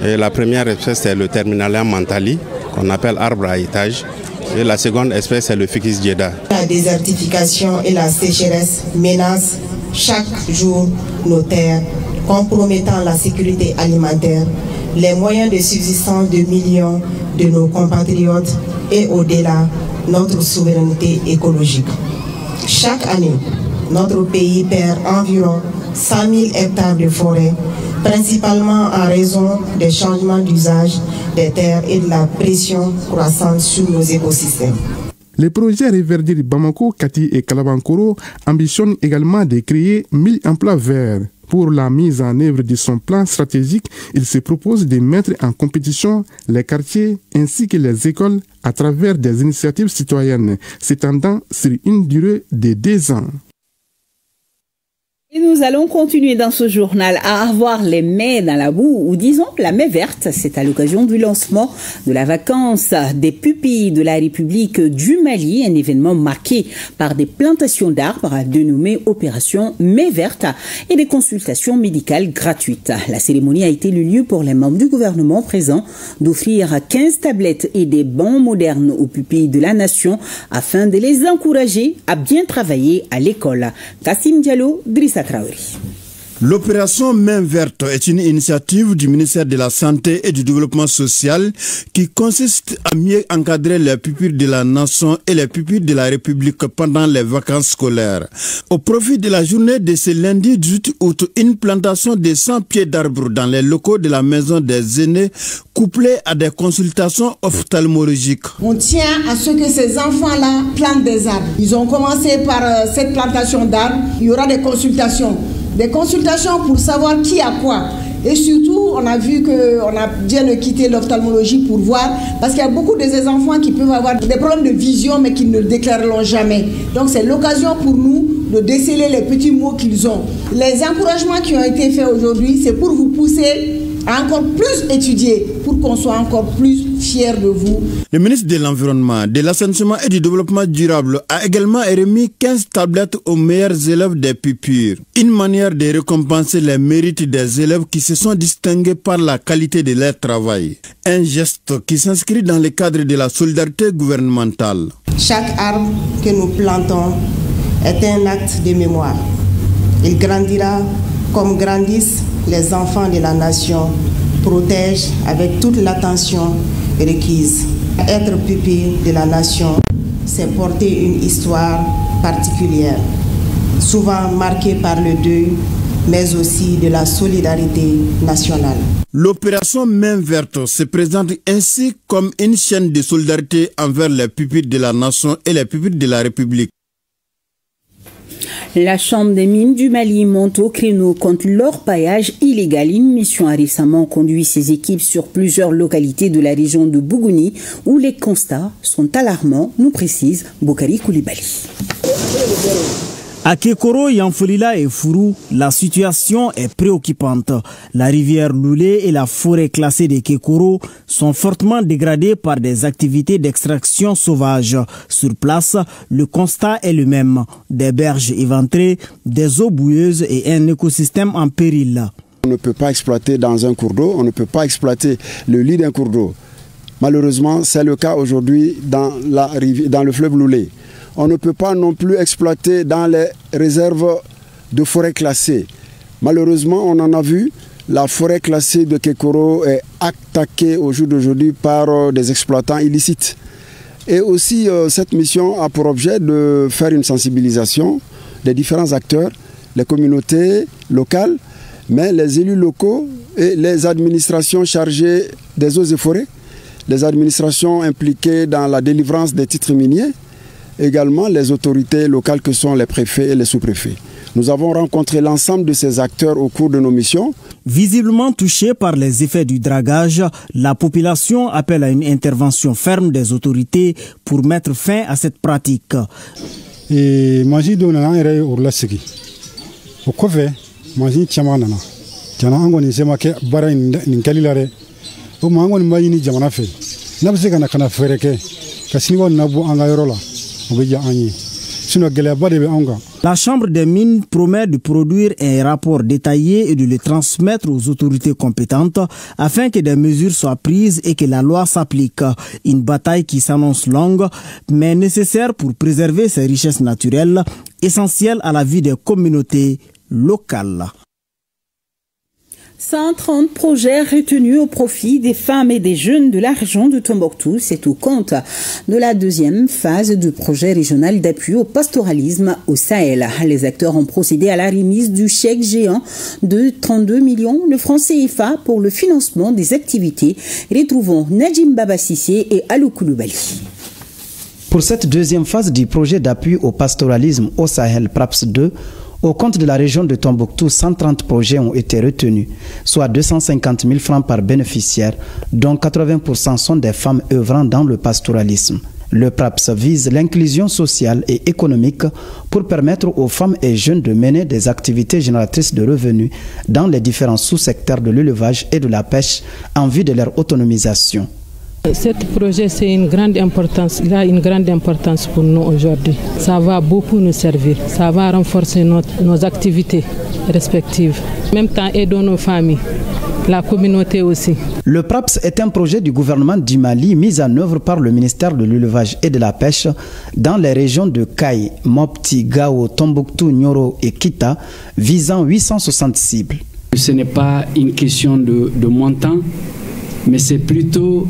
Et la première espèce c'est le Terminalia mentali, qu'on appelle arbre à étage. Et la seconde espèce c'est le Ficus dieda. La désertification et la sécheresse menacent chaque jour nos terres, compromettant la sécurité alimentaire, les moyens de subsistance de millions de nos compatriotes et au-delà, notre souveraineté écologique. Chaque année, notre pays perd environ 100 000 hectares de forêt, principalement en raison des changements d'usage des terres et de la pression croissante sur nos écosystèmes. Le projet Reverdir Bamako, Kati et Kalabankoro ambitionne également de créer 1000 emplois verts. Pour la mise en œuvre de son plan stratégique, il se propose de mettre en compétition les quartiers ainsi que les écoles à travers des initiatives citoyennes, s'étendant sur une durée de 2 ans. Et nous allons continuer dans ce journal à avoir les mets dans la boue, ou disons la main verte. C'est à l'occasion du lancement de la vacance des pupilles de la République du Mali, un événement marqué par des plantations d'arbres dénommées Opération Main verte et des consultations médicales gratuites. La cérémonie a été le lieu pour les membres du gouvernement présents d'offrir 15 tablettes et des bancs modernes aux pupilles de la nation afin de les encourager à bien travailler à l'école. Kassim Diallo, Drissa Traoré. L'opération Main Verte est une initiative du ministère de la Santé et du Développement social qui consiste à mieux encadrer les pupilles de la nation et les pupilles de la République pendant les vacances scolaires. Au profit de la journée de ce lundi 18 août, une plantation de 100 pieds d'arbres dans les locaux de la maison des aînés couplée à des consultations ophtalmologiques. On tient à ce que ces enfants-là plantent des arbres. Ils ont commencé par cette plantation d'arbres. Il y aura des consultations pour savoir qui a quoi. Et surtout, on a vu qu'on a bien quitté l'ophtalmologie pour voir, parce qu'il y a beaucoup de ces enfants qui peuvent avoir des problèmes de vision, mais qui ne le déclareront jamais. Donc c'est l'occasion pour nous de déceler les petits mots qu'ils ont. Les encouragements qui ont été faits aujourd'hui, c'est pour vous pousser à encore plus étudier, pour qu'on soit encore plus fiers de vous. Le ministre de l'Environnement, de l'Assainissement et du Développement durable a également remis 15 tablettes aux meilleurs élèves des pupilles. Une manière de récompenser les mérites des élèves qui se sont distingués par la qualité de leur travail. Un geste qui s'inscrit dans le cadre de la solidarité gouvernementale. Chaque arbre que nous plantons est un acte de mémoire. Il grandira comme grandissent les enfants de la nation, protège avec toute l'attention requise. Être pupille de la nation, c'est porter une histoire particulière, souvent marquée par le deuil, mais aussi de la solidarité nationale. L'opération Main Verte se présente ainsi comme une chaîne de solidarité envers les pupilles de la nation et les pupilles de la République. La Chambre des mines du Mali monte au créneau contre l'orpaillage illégal. Une mission a récemment conduit ses équipes sur plusieurs localités de la région de Bougouni où les constats sont alarmants, nous précise Boukari Koulibaly. À Kekoro, Yanfolila et Fourou, la situation est préoccupante. La rivière Loulé et la forêt classée de Kekoro sont fortement dégradées par des activités d'extraction sauvage. Sur place, le constat est le même. Des berges éventrées, des eaux boueuses et un écosystème en péril. On ne peut pas exploiter dans un cours d'eau, on ne peut pas exploiter le lit d'un cours d'eau. Malheureusement, c'est le cas aujourd'hui dans le fleuve Loulé. On ne peut pas non plus exploiter dans les réserves de forêt classées. Malheureusement, on en a vu, la forêt classée de Kekoro est attaquée au jour d'aujourd'hui par des exploitants illicites. Et aussi, cette mission a pour objet de faire une sensibilisation des différents acteurs, les communautés locales, mais les élus locaux et les administrations chargées des eaux et forêts, les administrations impliquées dans la délivrance des titres miniers, également les autorités locales que sont les préfets et les sous-préfets. Nous avons rencontré l'ensemble de ces acteurs au cours de nos missions. Visiblement touchée par les effets du dragage, la population appelle à une intervention ferme des autorités pour mettre fin à cette pratique. La Chambre des mines promet de produire un rapport détaillé et de le transmettre aux autorités compétentes afin que des mesures soient prises et que la loi s'applique. Une bataille qui s'annonce longue mais nécessaire pour préserver ces richesses naturelles essentielles à la vie des communautés locales. 130 projets retenus au profit des femmes et des jeunes de la région de Tombouctou. C'est au compte de la deuxième phase du projet régional d'appui au pastoralisme au Sahel. Les acteurs ont procédé à la remise du chèque géant de 32 millions de francs CFA pour le financement des activités. Retrouvons Najim Baba Sissé et Alou Koulibaly. Pour cette deuxième phase du projet d'appui au pastoralisme au Sahel PRAPS 2, au compte de la région de Tombouctou, 130 projets ont été retenus, soit 250 000 francs par bénéficiaire, dont 80% sont des femmes œuvrant dans le pastoralisme. Le PRAPS vise l'inclusion sociale et économique pour permettre aux femmes et jeunes de mener des activités génératrices de revenus dans les différents sous-secteurs de l'élevage et de la pêche en vue de leur autonomisation. Ce projet, c'est une grande importance. Il a une grande importance pour nous aujourd'hui. Ça va beaucoup nous servir. Ça va renforcer nos activités respectives. En même temps, aidons nos familles, la communauté aussi. Le PRAPS est un projet du gouvernement du Mali mis en œuvre par le ministère de l'élevage et de la pêche dans les régions de Kay, Mopti, Gao, Tombouctou, Nioro et Kita, visant 860 cibles. Ce n'est pas une question de montant, mais c'est plutôt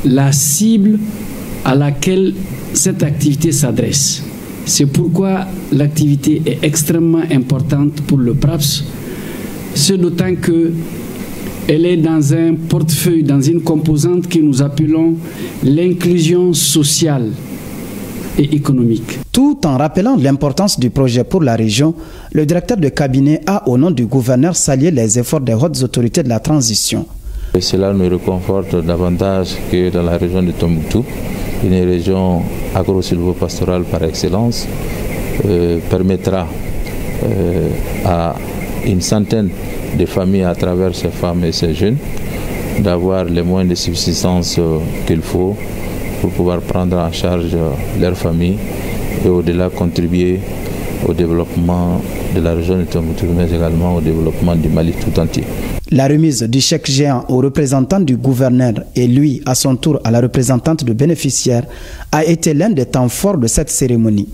la cible à laquelle cette activité s'adresse. C'est pourquoi l'activité est extrêmement importante pour le PRAPS, ce d'autant qu'elle est dans un portefeuille, dans une composante que nous appelons l'inclusion sociale et économique. Tout en rappelant l'importance du projet pour la région, le directeur de cabinet a, au nom du gouverneur, salué les efforts des hautes autorités de la transition. Et cela nous réconforte davantage que dans la région de Tombouctou, une région agro-silvopastorale par excellence, permettra à une centaine de familles à travers ces femmes et ces jeunes d'avoir les moyens de subsistance qu'il faut pour pouvoir prendre en charge leur famille et au-delà contribuer au développement de la région de Tombouctou, mais également au développement du Mali tout entier. La remise du chèque géant au représentant du gouverneur et lui, à son tour, à la représentante de bénéficiaires, a été l'un des temps forts de cette cérémonie.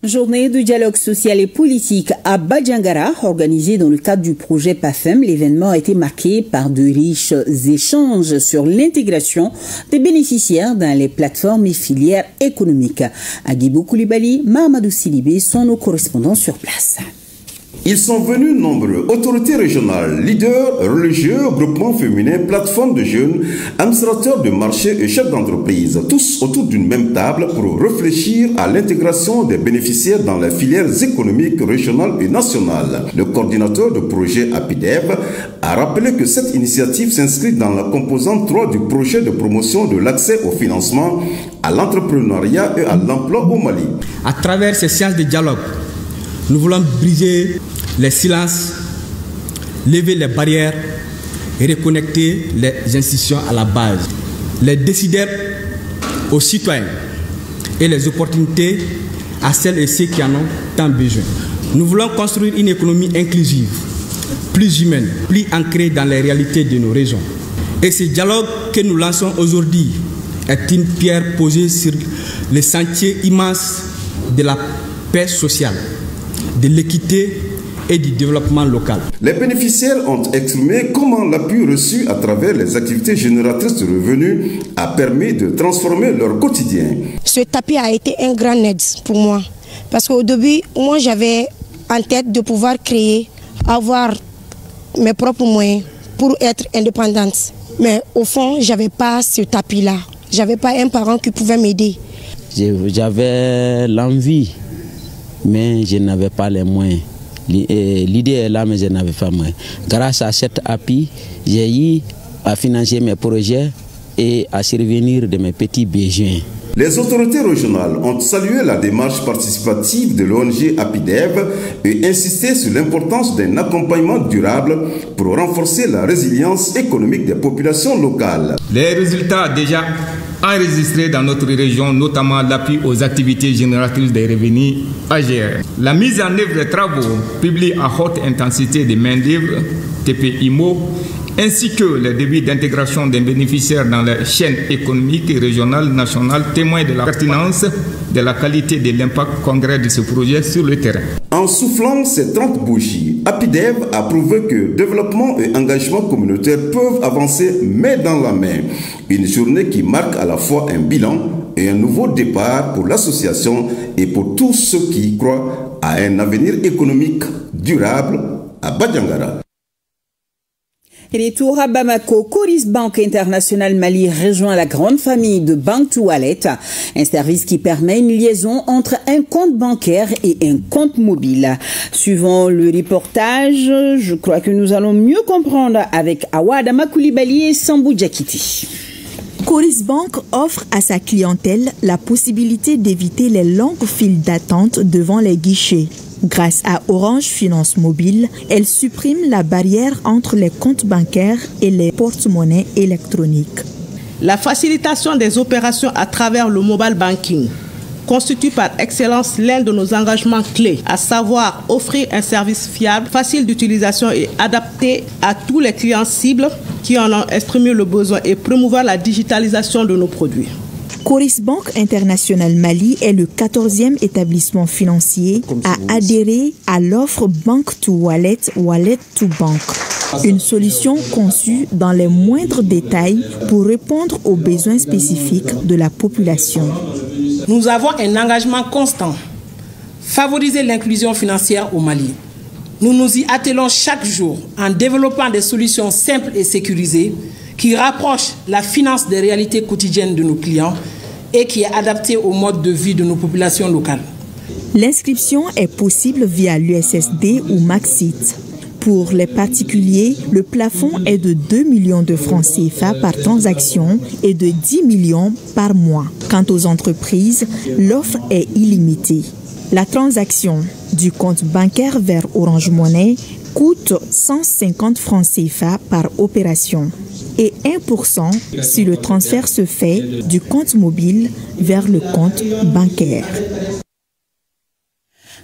Journée de dialogue social et politique à Badjangara, organisée dans le cadre du projet PAFEM. L'événement a été marqué par de riches échanges sur l'intégration des bénéficiaires dans les plateformes et filières économiques. Agibou Koulibaly, Mahamadou Sidibé sont nos correspondants sur place. Ils sont venus nombreux, autorités régionales, leaders religieux, groupements féminins, plateformes de jeunes, administrateurs de marchés et chefs d'entreprise, tous autour d'une même table pour réfléchir à l'intégration des bénéficiaires dans les filières économiques régionales et nationales. Le coordinateur de projet APIDEV a rappelé que cette initiative s'inscrit dans la composante 3 du projet de promotion de l'accès au financement, à l'entrepreneuriat et à l'emploi au Mali. À travers ces séances de dialogue, nous voulons briser les silences, lever les barrières et reconnecter les institutions à la base, les décideurs aux citoyens et les opportunités à celles et ceux qui en ont tant besoin. Nous voulons construire une économie inclusive, plus humaine, plus ancrée dans les réalités de nos régions. Et ce dialogue que nous lançons aujourd'hui est une pierre posée sur le sentier immense de la paix sociale, de l'équité et du développement local. Les bénéficiaires ont exprimé comment l'appui reçu à travers les activités génératrices de revenus a permis de transformer leur quotidien. Ce tapis a été un grand aide pour moi parce qu'au début, moi j'avais en tête de pouvoir créer, avoir mes propres moyens pour être indépendante. Mais au fond, je n'avais pas ce tapis-là. Je n'avais pas un parent qui pouvait m'aider. J'avais l'envie, mais je n'avais pas les moyens. L'idée est là, mais je n'avais pas les moyens. Grâce à cet appui, j'ai eu à financer mes projets et à survenir de mes petits besoins. Les autorités régionales ont salué la démarche participative de l'ONG APIDEV et insisté sur l'importance d'un accompagnement durable pour renforcer la résilience économique des populations locales. Les résultats déjà enregistrés dans notre région, notamment l'appui aux activités génératrices des revenus AGR. La mise en œuvre des travaux publiés à haute intensité de main-d'œuvre, TPIMO, ainsi que le début d'intégration des bénéficiaires dans les chaînes économiques, régionales, nationales, témoignent de la pertinence, de la qualité et de l'impact concret de ce projet sur le terrain. En soufflant ces 30 bougies, APIDEV a prouvé que développement et engagement communautaire peuvent avancer main dans la main. Une journée qui marque à la fois un bilan et un nouveau départ pour l'association et pour tous ceux qui croient à un avenir économique durable à Badjangara. Retour à Bamako, Coris Banque International Mali rejoint la grande famille de Bank to Wallet, un service qui permet une liaison entre un compte bancaire et un compte mobile. Suivant le reportage, je crois que nous allons mieux comprendre avec Awadama Koulibaly et Sambou Djakiti. Coris Bank offre à sa clientèle la possibilité d'éviter les longues files d'attente devant les guichets. Grâce à Orange Finance Mobile, elle supprime la barrière entre les comptes bancaires et les porte-monnaies électroniques. La facilitation des opérations à travers le mobile banking constitue par excellence l'un de nos engagements clés, à savoir offrir un service fiable, facile d'utilisation et adapté à tous les clients cibles qui en ont exprimé le besoin et promouvoir la digitalisation de nos produits. Coris Bank International Mali est le 14e établissement financier à adhérer à l'offre Bank to Wallet, Wallet to Bank. Une solution conçue dans les moindres détails pour répondre aux besoins spécifiques de la population. Nous avons un engagement constant, favoriser l'inclusion financière au Mali. Nous nous y attelons chaque jour en développant des solutions simples et sécurisées qui rapprochent la finance des réalités quotidiennes de nos clients et qui est adaptée au mode de vie de nos populations locales. L'inscription est possible via l'USSD ou Maxit. Pour les particuliers, le plafond est de 2 millions de francs CFA par transaction et de 10 millions par mois. Quant aux entreprises, l'offre est illimitée. La transaction du compte bancaire vers Orange Money coûte 150 francs CFA par opération et 1% si le transfert se fait du compte mobile vers le compte bancaire.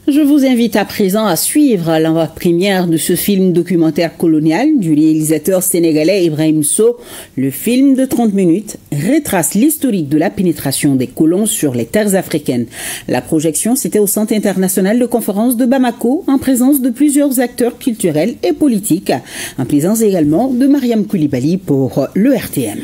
Je vous invite à présent à suivre l'avant-première de ce film documentaire colonial du réalisateur sénégalais Ibrahim Sow. Le film de 30 minutes retrace l'historique de la pénétration des colons sur les terres africaines. La projection, c'était au Centre international de conférence de Bamako, en présence de plusieurs acteurs culturels et politiques, en présence également de Mariam Koulibaly pour le RTM.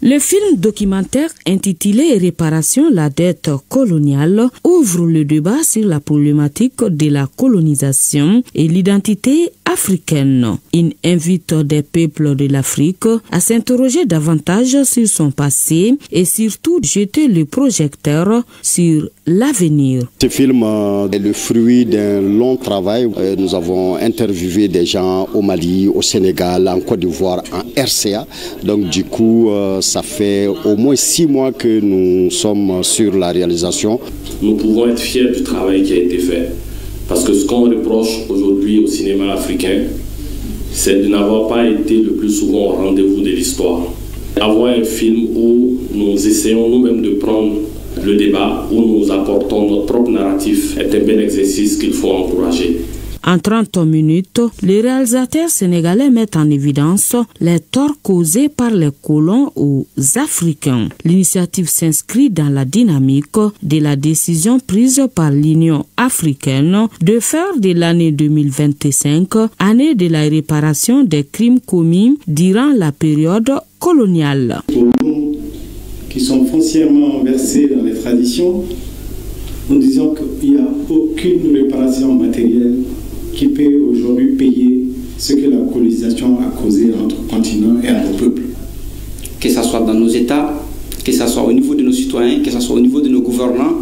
Le film documentaire intitulé « Réparation, la dette coloniale » ouvre le débat sur la problématique de la colonisation et l'identité africaine. Il invite des peuples de l'Afrique à s'interroger davantage sur son passé et surtout jeter le projecteur sur l'avenir. Ce film est le fruit d'un long travail. Nous avons interviewé des gens au Mali, au Sénégal, en Côte d'Ivoire, en RCA. Donc du coup, ça fait au moins 6 mois que nous sommes sur la réalisation. Nous pouvons être fiers du travail qui a été fait. Parce que ce qu'on reproche aujourd'hui au cinéma africain, c'est de n'avoir pas été le plus souvent au rendez-vous de l'histoire. Avoir un film où nous essayons nous-mêmes de prendre le débat, où nous apportons notre propre narratif, est un bel exercice qu'il faut encourager. En 30 minutes, les réalisateurs sénégalais mettent en évidence les torts causés par les colons aux Africains. L'initiative s'inscrit dans la dynamique de la décision prise par l'Union africaine de faire de l'année 2025 année de la réparation des crimes commis durant la période coloniale. Pour nous qui sommes foncièrement versés dans les traditions, nous disons qu'il n'y a aucune réparation matérielle qui peut aujourd'hui payer ce que la colonisation a causé à notre continent et à nos peuples. Que ce soit dans nos États, que ce soit au niveau de nos citoyens, que ce soit au niveau de nos gouvernants,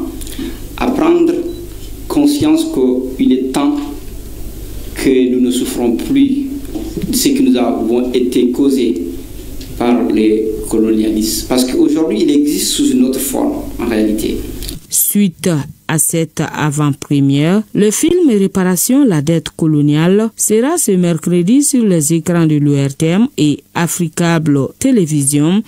à prendre conscience qu'il est temps que nous ne souffrons plus de ce que nous avons été causé par les colonialistes. Parce qu'aujourd'hui, il existe sous une autre forme, en réalité. Suite à cette avant-première, le film Réparation, la dette coloniale sera ce mercredi sur les écrans de l'ORTM et Africable Télévision.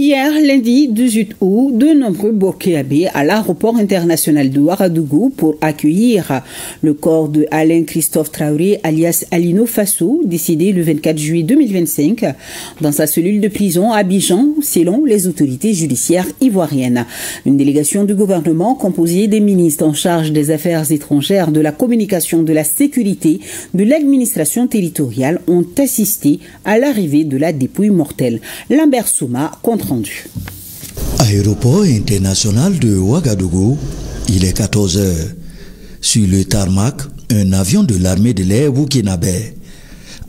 Hier, lundi 18 août, de nombreux Burkinabés à l'aéroport international de Ouagadougou pour accueillir le corps de Alain Christophe Traoré, alias Alino Fasso, décédé le 24 juillet 2025 dans sa cellule de prison à Abidjan, selon les autorités judiciaires ivoiriennes. Une délégation du gouvernement composée des ministres en charge des affaires étrangères, de la communication, de la sécurité, de l'administration territoriale ont assisté à l'arrivée de la dépouille mortelle. Lambert Souma, compte rendu. Aéroport international de Ouagadougou, il est 14h. Sur le tarmac, un avion de l'armée de l'air burkinabé.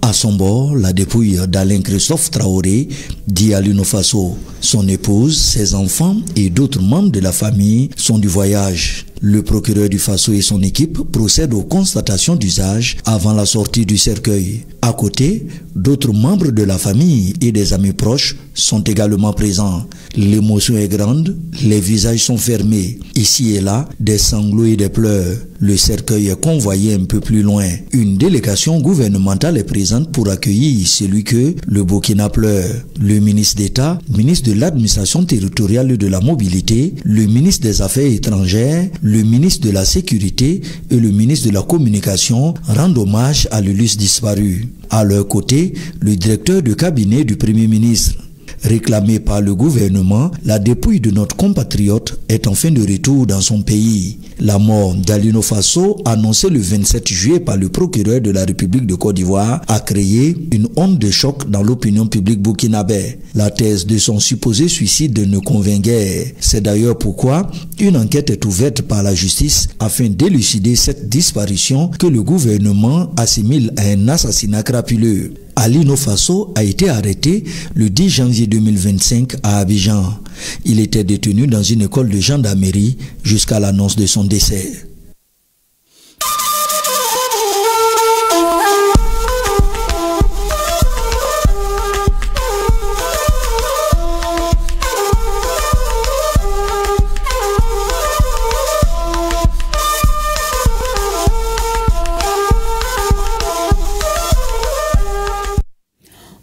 À son bord, la dépouille d'Alain Christophe Traoré, dit Alino Fasso. Son épouse, ses enfants et d'autres membres de la famille sont du voyage. Le procureur du Faso et son équipe procèdent aux constatations d'usage avant la sortie du cercueil. À côté, d'autres membres de la famille et des amis proches sont également présents. L'émotion est grande, les visages sont fermés. Ici et là, des sanglots et des pleurs. Le cercueil est convoyé un peu plus loin. Une délégation gouvernementale est présente pour accueillir celui que le Burkina pleure. Le ministre d'État, ministre de l'administration territoriale et de la mobilité, le ministre des Affaires étrangères, le ministre de la Sécurité et le ministre de la Communication rendent hommage à l'illustre disparu. À leur côté, le directeur de cabinet du Premier ministre. Réclamé par le gouvernement, la dépouille de notre compatriote est enfin de retour dans son pays. La mort d'Alino Faso, annoncée le 27 juillet par le procureur de la République de Côte d'Ivoire, a créé une onde de choc dans l'opinion publique burkinabé. La thèse de son supposé suicide ne convainc guère. C'est d'ailleurs pourquoi une enquête est ouverte par la justice afin d'élucider cette disparition que le gouvernement assimile à un assassinat crapuleux. Alino Faso a été arrêté le 10 janvier 2025 à Abidjan. Il était détenu dans une école de gendarmerie jusqu'à l'annonce de son décès.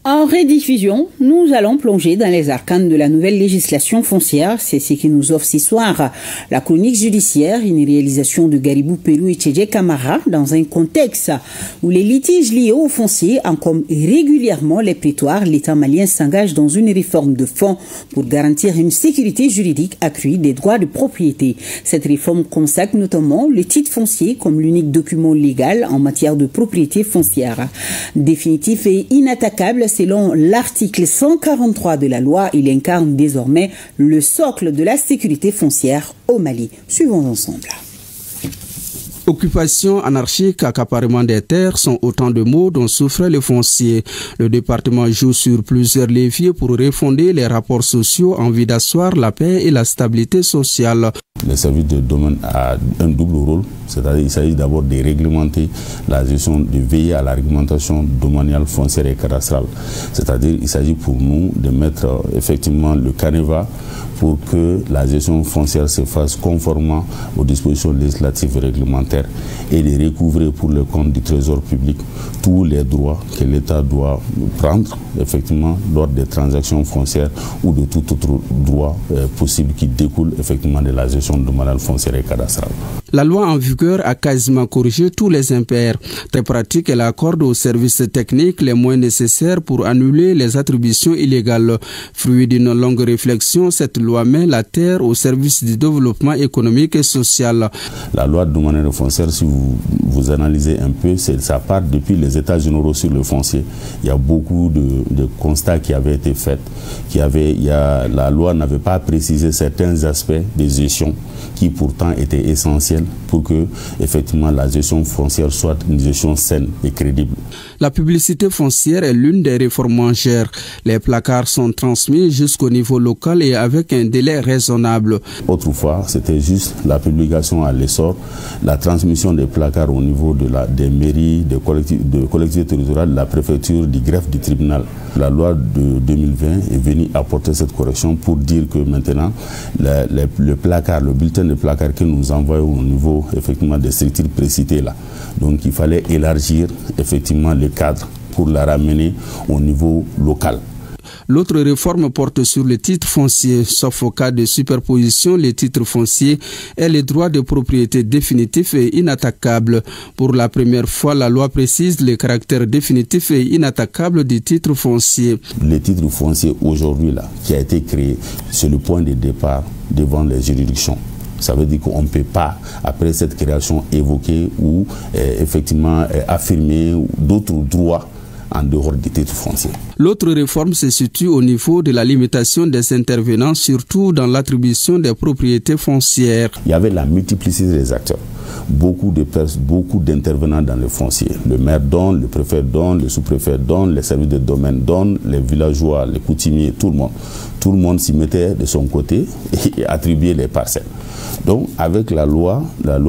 En rediffusion, nous allons plonger dans les arcanes de la nouvelle législation foncière. C'est ce qui nous offre ce soir la chronique judiciaire, une réalisation de Garibou Pérou et Tchédje Camara dans un contexte où les litiges liés au foncier encombrent régulièrement les prétoires. L'État malien s'engage dans une réforme de fond pour garantir une sécurité juridique accrue des droits de propriété. Cette réforme consacre notamment le titre foncier comme l'unique document légal en matière de propriété foncière. Définitif et inattaquable, selon l'article 143 de la loi, il incarne désormais le socle de la sécurité foncière au Mali. Suivons ensemble. Occupation anarchique, accaparement des terres sont autant de mots dont souffre le foncier. Le département joue sur plusieurs leviers pour refonder les rapports sociaux en vue d'asseoir la paix et la stabilité sociale. Le service de domaine a un double rôle, c'est-à-dire qu'il s'agit d'abord de réglementer la gestion, de veiller à la réglementation domaniale, foncière et cadastrale. C'est-à-dire qu'il s'agit pour nous de mettre effectivement le canevas pour que la gestion foncière se fasse conformément aux dispositions législatives et réglementaires et de recouvrer pour le compte du trésor public tous les droits que l'État doit prendre effectivement lors des transactions foncières ou de tout autre droit possible qui découle effectivement de la gestion domaniale, foncière et cadastrale. La loi en vigueur a quasiment corrigé tous les impairs. Très pratique, elle accorde aux services techniques les moyens nécessaires pour annuler les attributions illégales. Fruit d'une longue réflexion, cette loi met la terre au service du développement économique et social. La loi domaniale foncière, si vous analysez un peu, ça part depuis les états généraux sur le foncier. Il y a beaucoup de constats qui avaient été faits. La loi n'avait pas précisé certains aspects des gestions qui pourtant étaient essentiels pour que effectivement la gestion foncière soit une gestion saine et crédible. La publicité foncière est l'une des réformes majeures. Les placards sont transmis jusqu'au niveau local et avec un délai raisonnable. Autrefois, c'était juste la publication à l'essor, la transmission des placards au niveau des mairies, des collectivités territoriales, de la préfecture, du greffe, du tribunal. La loi de 2020 est venue apporter cette correction pour dire que maintenant, le placard, le bulletin de placard que nous envoyons au niveau effectivement des structures précitées là. Donc il fallait élargir effectivement le cadre pour la ramener au niveau local. L'autre réforme porte sur le titre foncier, sauf au cas de superposition, les titres fonciers est le droit de propriété définitif et inattaquable. Pour la première fois, la loi précise le caractère définitif et inattaquable du titre foncier. Le titre foncier aujourd'hui là, qui a été créé, c'est le point de départ devant les juridictions. Ça veut dire qu'on ne peut pas, après cette création, évoquer ou effectivement affirmer d'autres droits en dehors des titres fonciers. L'autre réforme se situe au niveau de la limitation des intervenants, surtout dans l'attribution des propriétés foncières. Il y avait la multiplicité des acteurs. Beaucoup d'intervenants dans le foncier. Le maire donne, le préfet donne, le sous-préfet donne, les services de domaine donnent, les villageois, les coutumiers, tout le monde. Tout le monde s'y mettait de son côté et attribuait les parcelles. Donc, avec la loi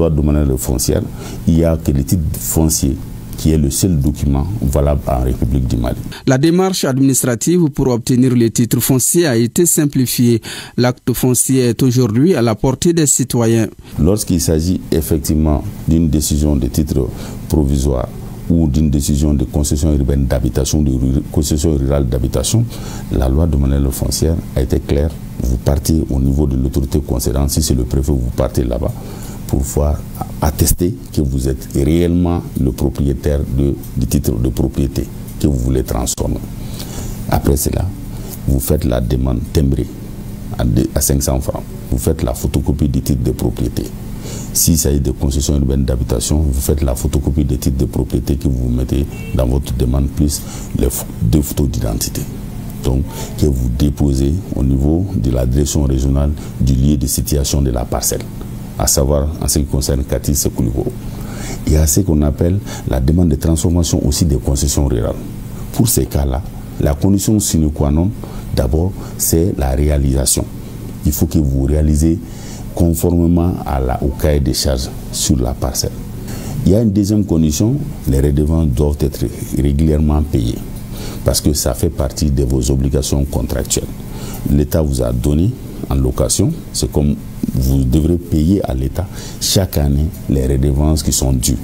domaniale foncière, il n'y a que les titres fonciers qui est le seul document valable en République du Mali. La démarche administrative pour obtenir les titres fonciers a été simplifiée. L'acte foncier est aujourd'hui à la portée des citoyens. Lorsqu'il s'agit effectivement d'une décision de titre provisoire ou d'une décision de concession urbaine d'habitation, de concession rurale d'habitation, la loi domaniale foncière a été claire. Vous partez au niveau de l'autorité concernante, si c'est le préfet, vous partez là-bas pour pouvoir attester que vous êtes réellement le propriétaire du titre de propriété que vous voulez transformer. Après cela, vous faites la demande timbrée à 500 francs. Vous faites la photocopie du titre de propriété. S'il s'agit de concession urbaine d'habitation, vous faites la photocopie des titres de propriété que vous mettez dans votre demande plus les 2 photos d'identité. Donc, que vous déposez au niveau de la direction régionale du lieu de situation de la parcelle, à savoir en ce qui concerne Kati Sekouligo. Il y a ce qu'on appelle la demande de transformation aussi des concessions rurales. Pour ces cas-là, la condition sine qua non, d'abord, c'est la réalisation. Il faut que vous réalisez conformément au cahier des charges sur la parcelle. Il y a une deuxième condition, les redevances doivent être régulièrement payées parce que ça fait partie de vos obligations contractuelles. L'État vous a donné en location, c'est comme vous devrez payer à l'État chaque année les redevances qui sont dues.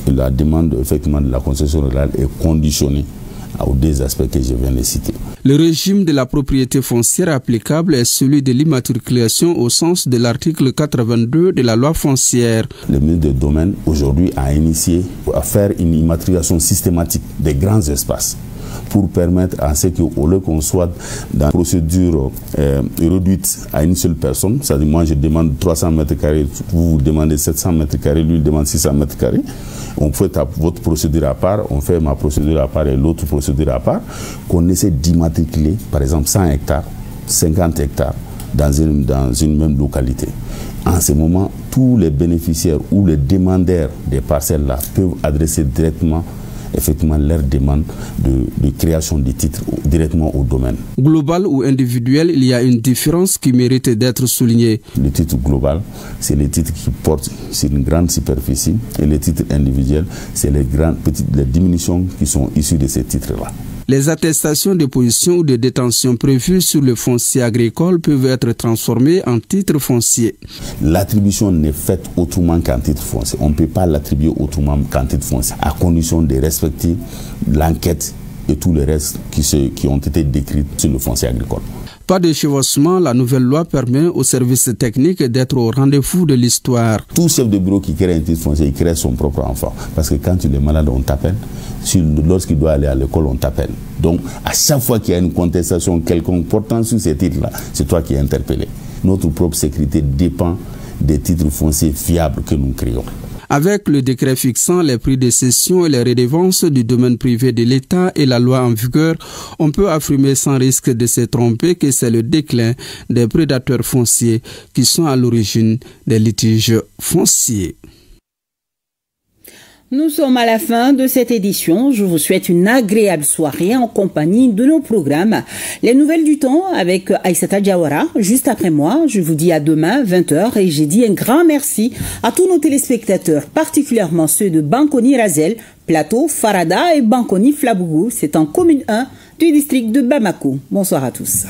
Et la demande effectivement de la concession rurale est conditionnée aux 2 aspects que je viens de citer. Le régime de la propriété foncière applicable est celui de l'immatriculation au sens de l'article 82 de la loi foncière. Le ministre du Domaine aujourd'hui a initié à faire une immatriculation systématique des grands espaces pour permettre à ce qu'au lieu qu'on soit dans une procédure réduite à une seule personne, c'est-à-dire moi je demande 300 mètres carrés, vous demandez 700 mètres carrés, lui demande 600 mètres carrés, on fait votre procédure à part, on fait ma procédure à part et l'autre procédure à part, qu'on essaie d'immatriculer par exemple 100 hectares, 50 hectares dans une même localité. En ce moment, tous les bénéficiaires ou les demandeurs des parcelles-là peuvent adresser directement effectivement leur demande de création des titres directement au domaine. Global ou individuel, il y a une différence qui mérite d'être soulignée. Le titre global, c'est les titres qui portent sur une grande superficie et les titres individuels, c'est les diminutions qui sont issues de ces titres-là. Les attestations de position ou de détention prévues sur le foncier agricole peuvent être transformées en titres fonciers. L'attribution n'est faite autrement qu'en titre foncier. On ne peut pas l'attribuer autrement qu'en titre foncier, à condition de respecter l'enquête et tout le reste qui ont été décrits sur le foncier agricole. Pas de chevauchement, la nouvelle loi permet aux services techniques d'être au rendez-vous de l'histoire. Tout chef de bureau qui crée un titre foncier, il crée son propre enfant. Parce que quand il est malade, on t'appelle. Lorsqu'il doit aller à l'école, on t'appelle. Donc, à chaque fois qu'il y a une contestation quelconque portant sur ces titres-là, c'est toi qui es interpellé. Notre propre sécurité dépend des titres fonciers fiables que nous créons. Avec le décret fixant les prix de cession et les redevances du domaine privé de l'État et la loi en vigueur, on peut affirmer sans risque de se tromper que c'est le déclin des prédateurs fonciers qui sont à l'origine des litiges fonciers. Nous sommes à la fin de cette édition. Je vous souhaite une agréable soirée en compagnie de nos programmes. Les nouvelles du temps avec Aïssata Diawara. Juste après moi, je vous dis à demain, 20h. Et j'ai dit un grand merci à tous nos téléspectateurs, particulièrement ceux de Bankoni Razel, Plateau, Farada et Bankoni Flabougou. C'est en commune 1 du district de Bamako. Bonsoir à tous.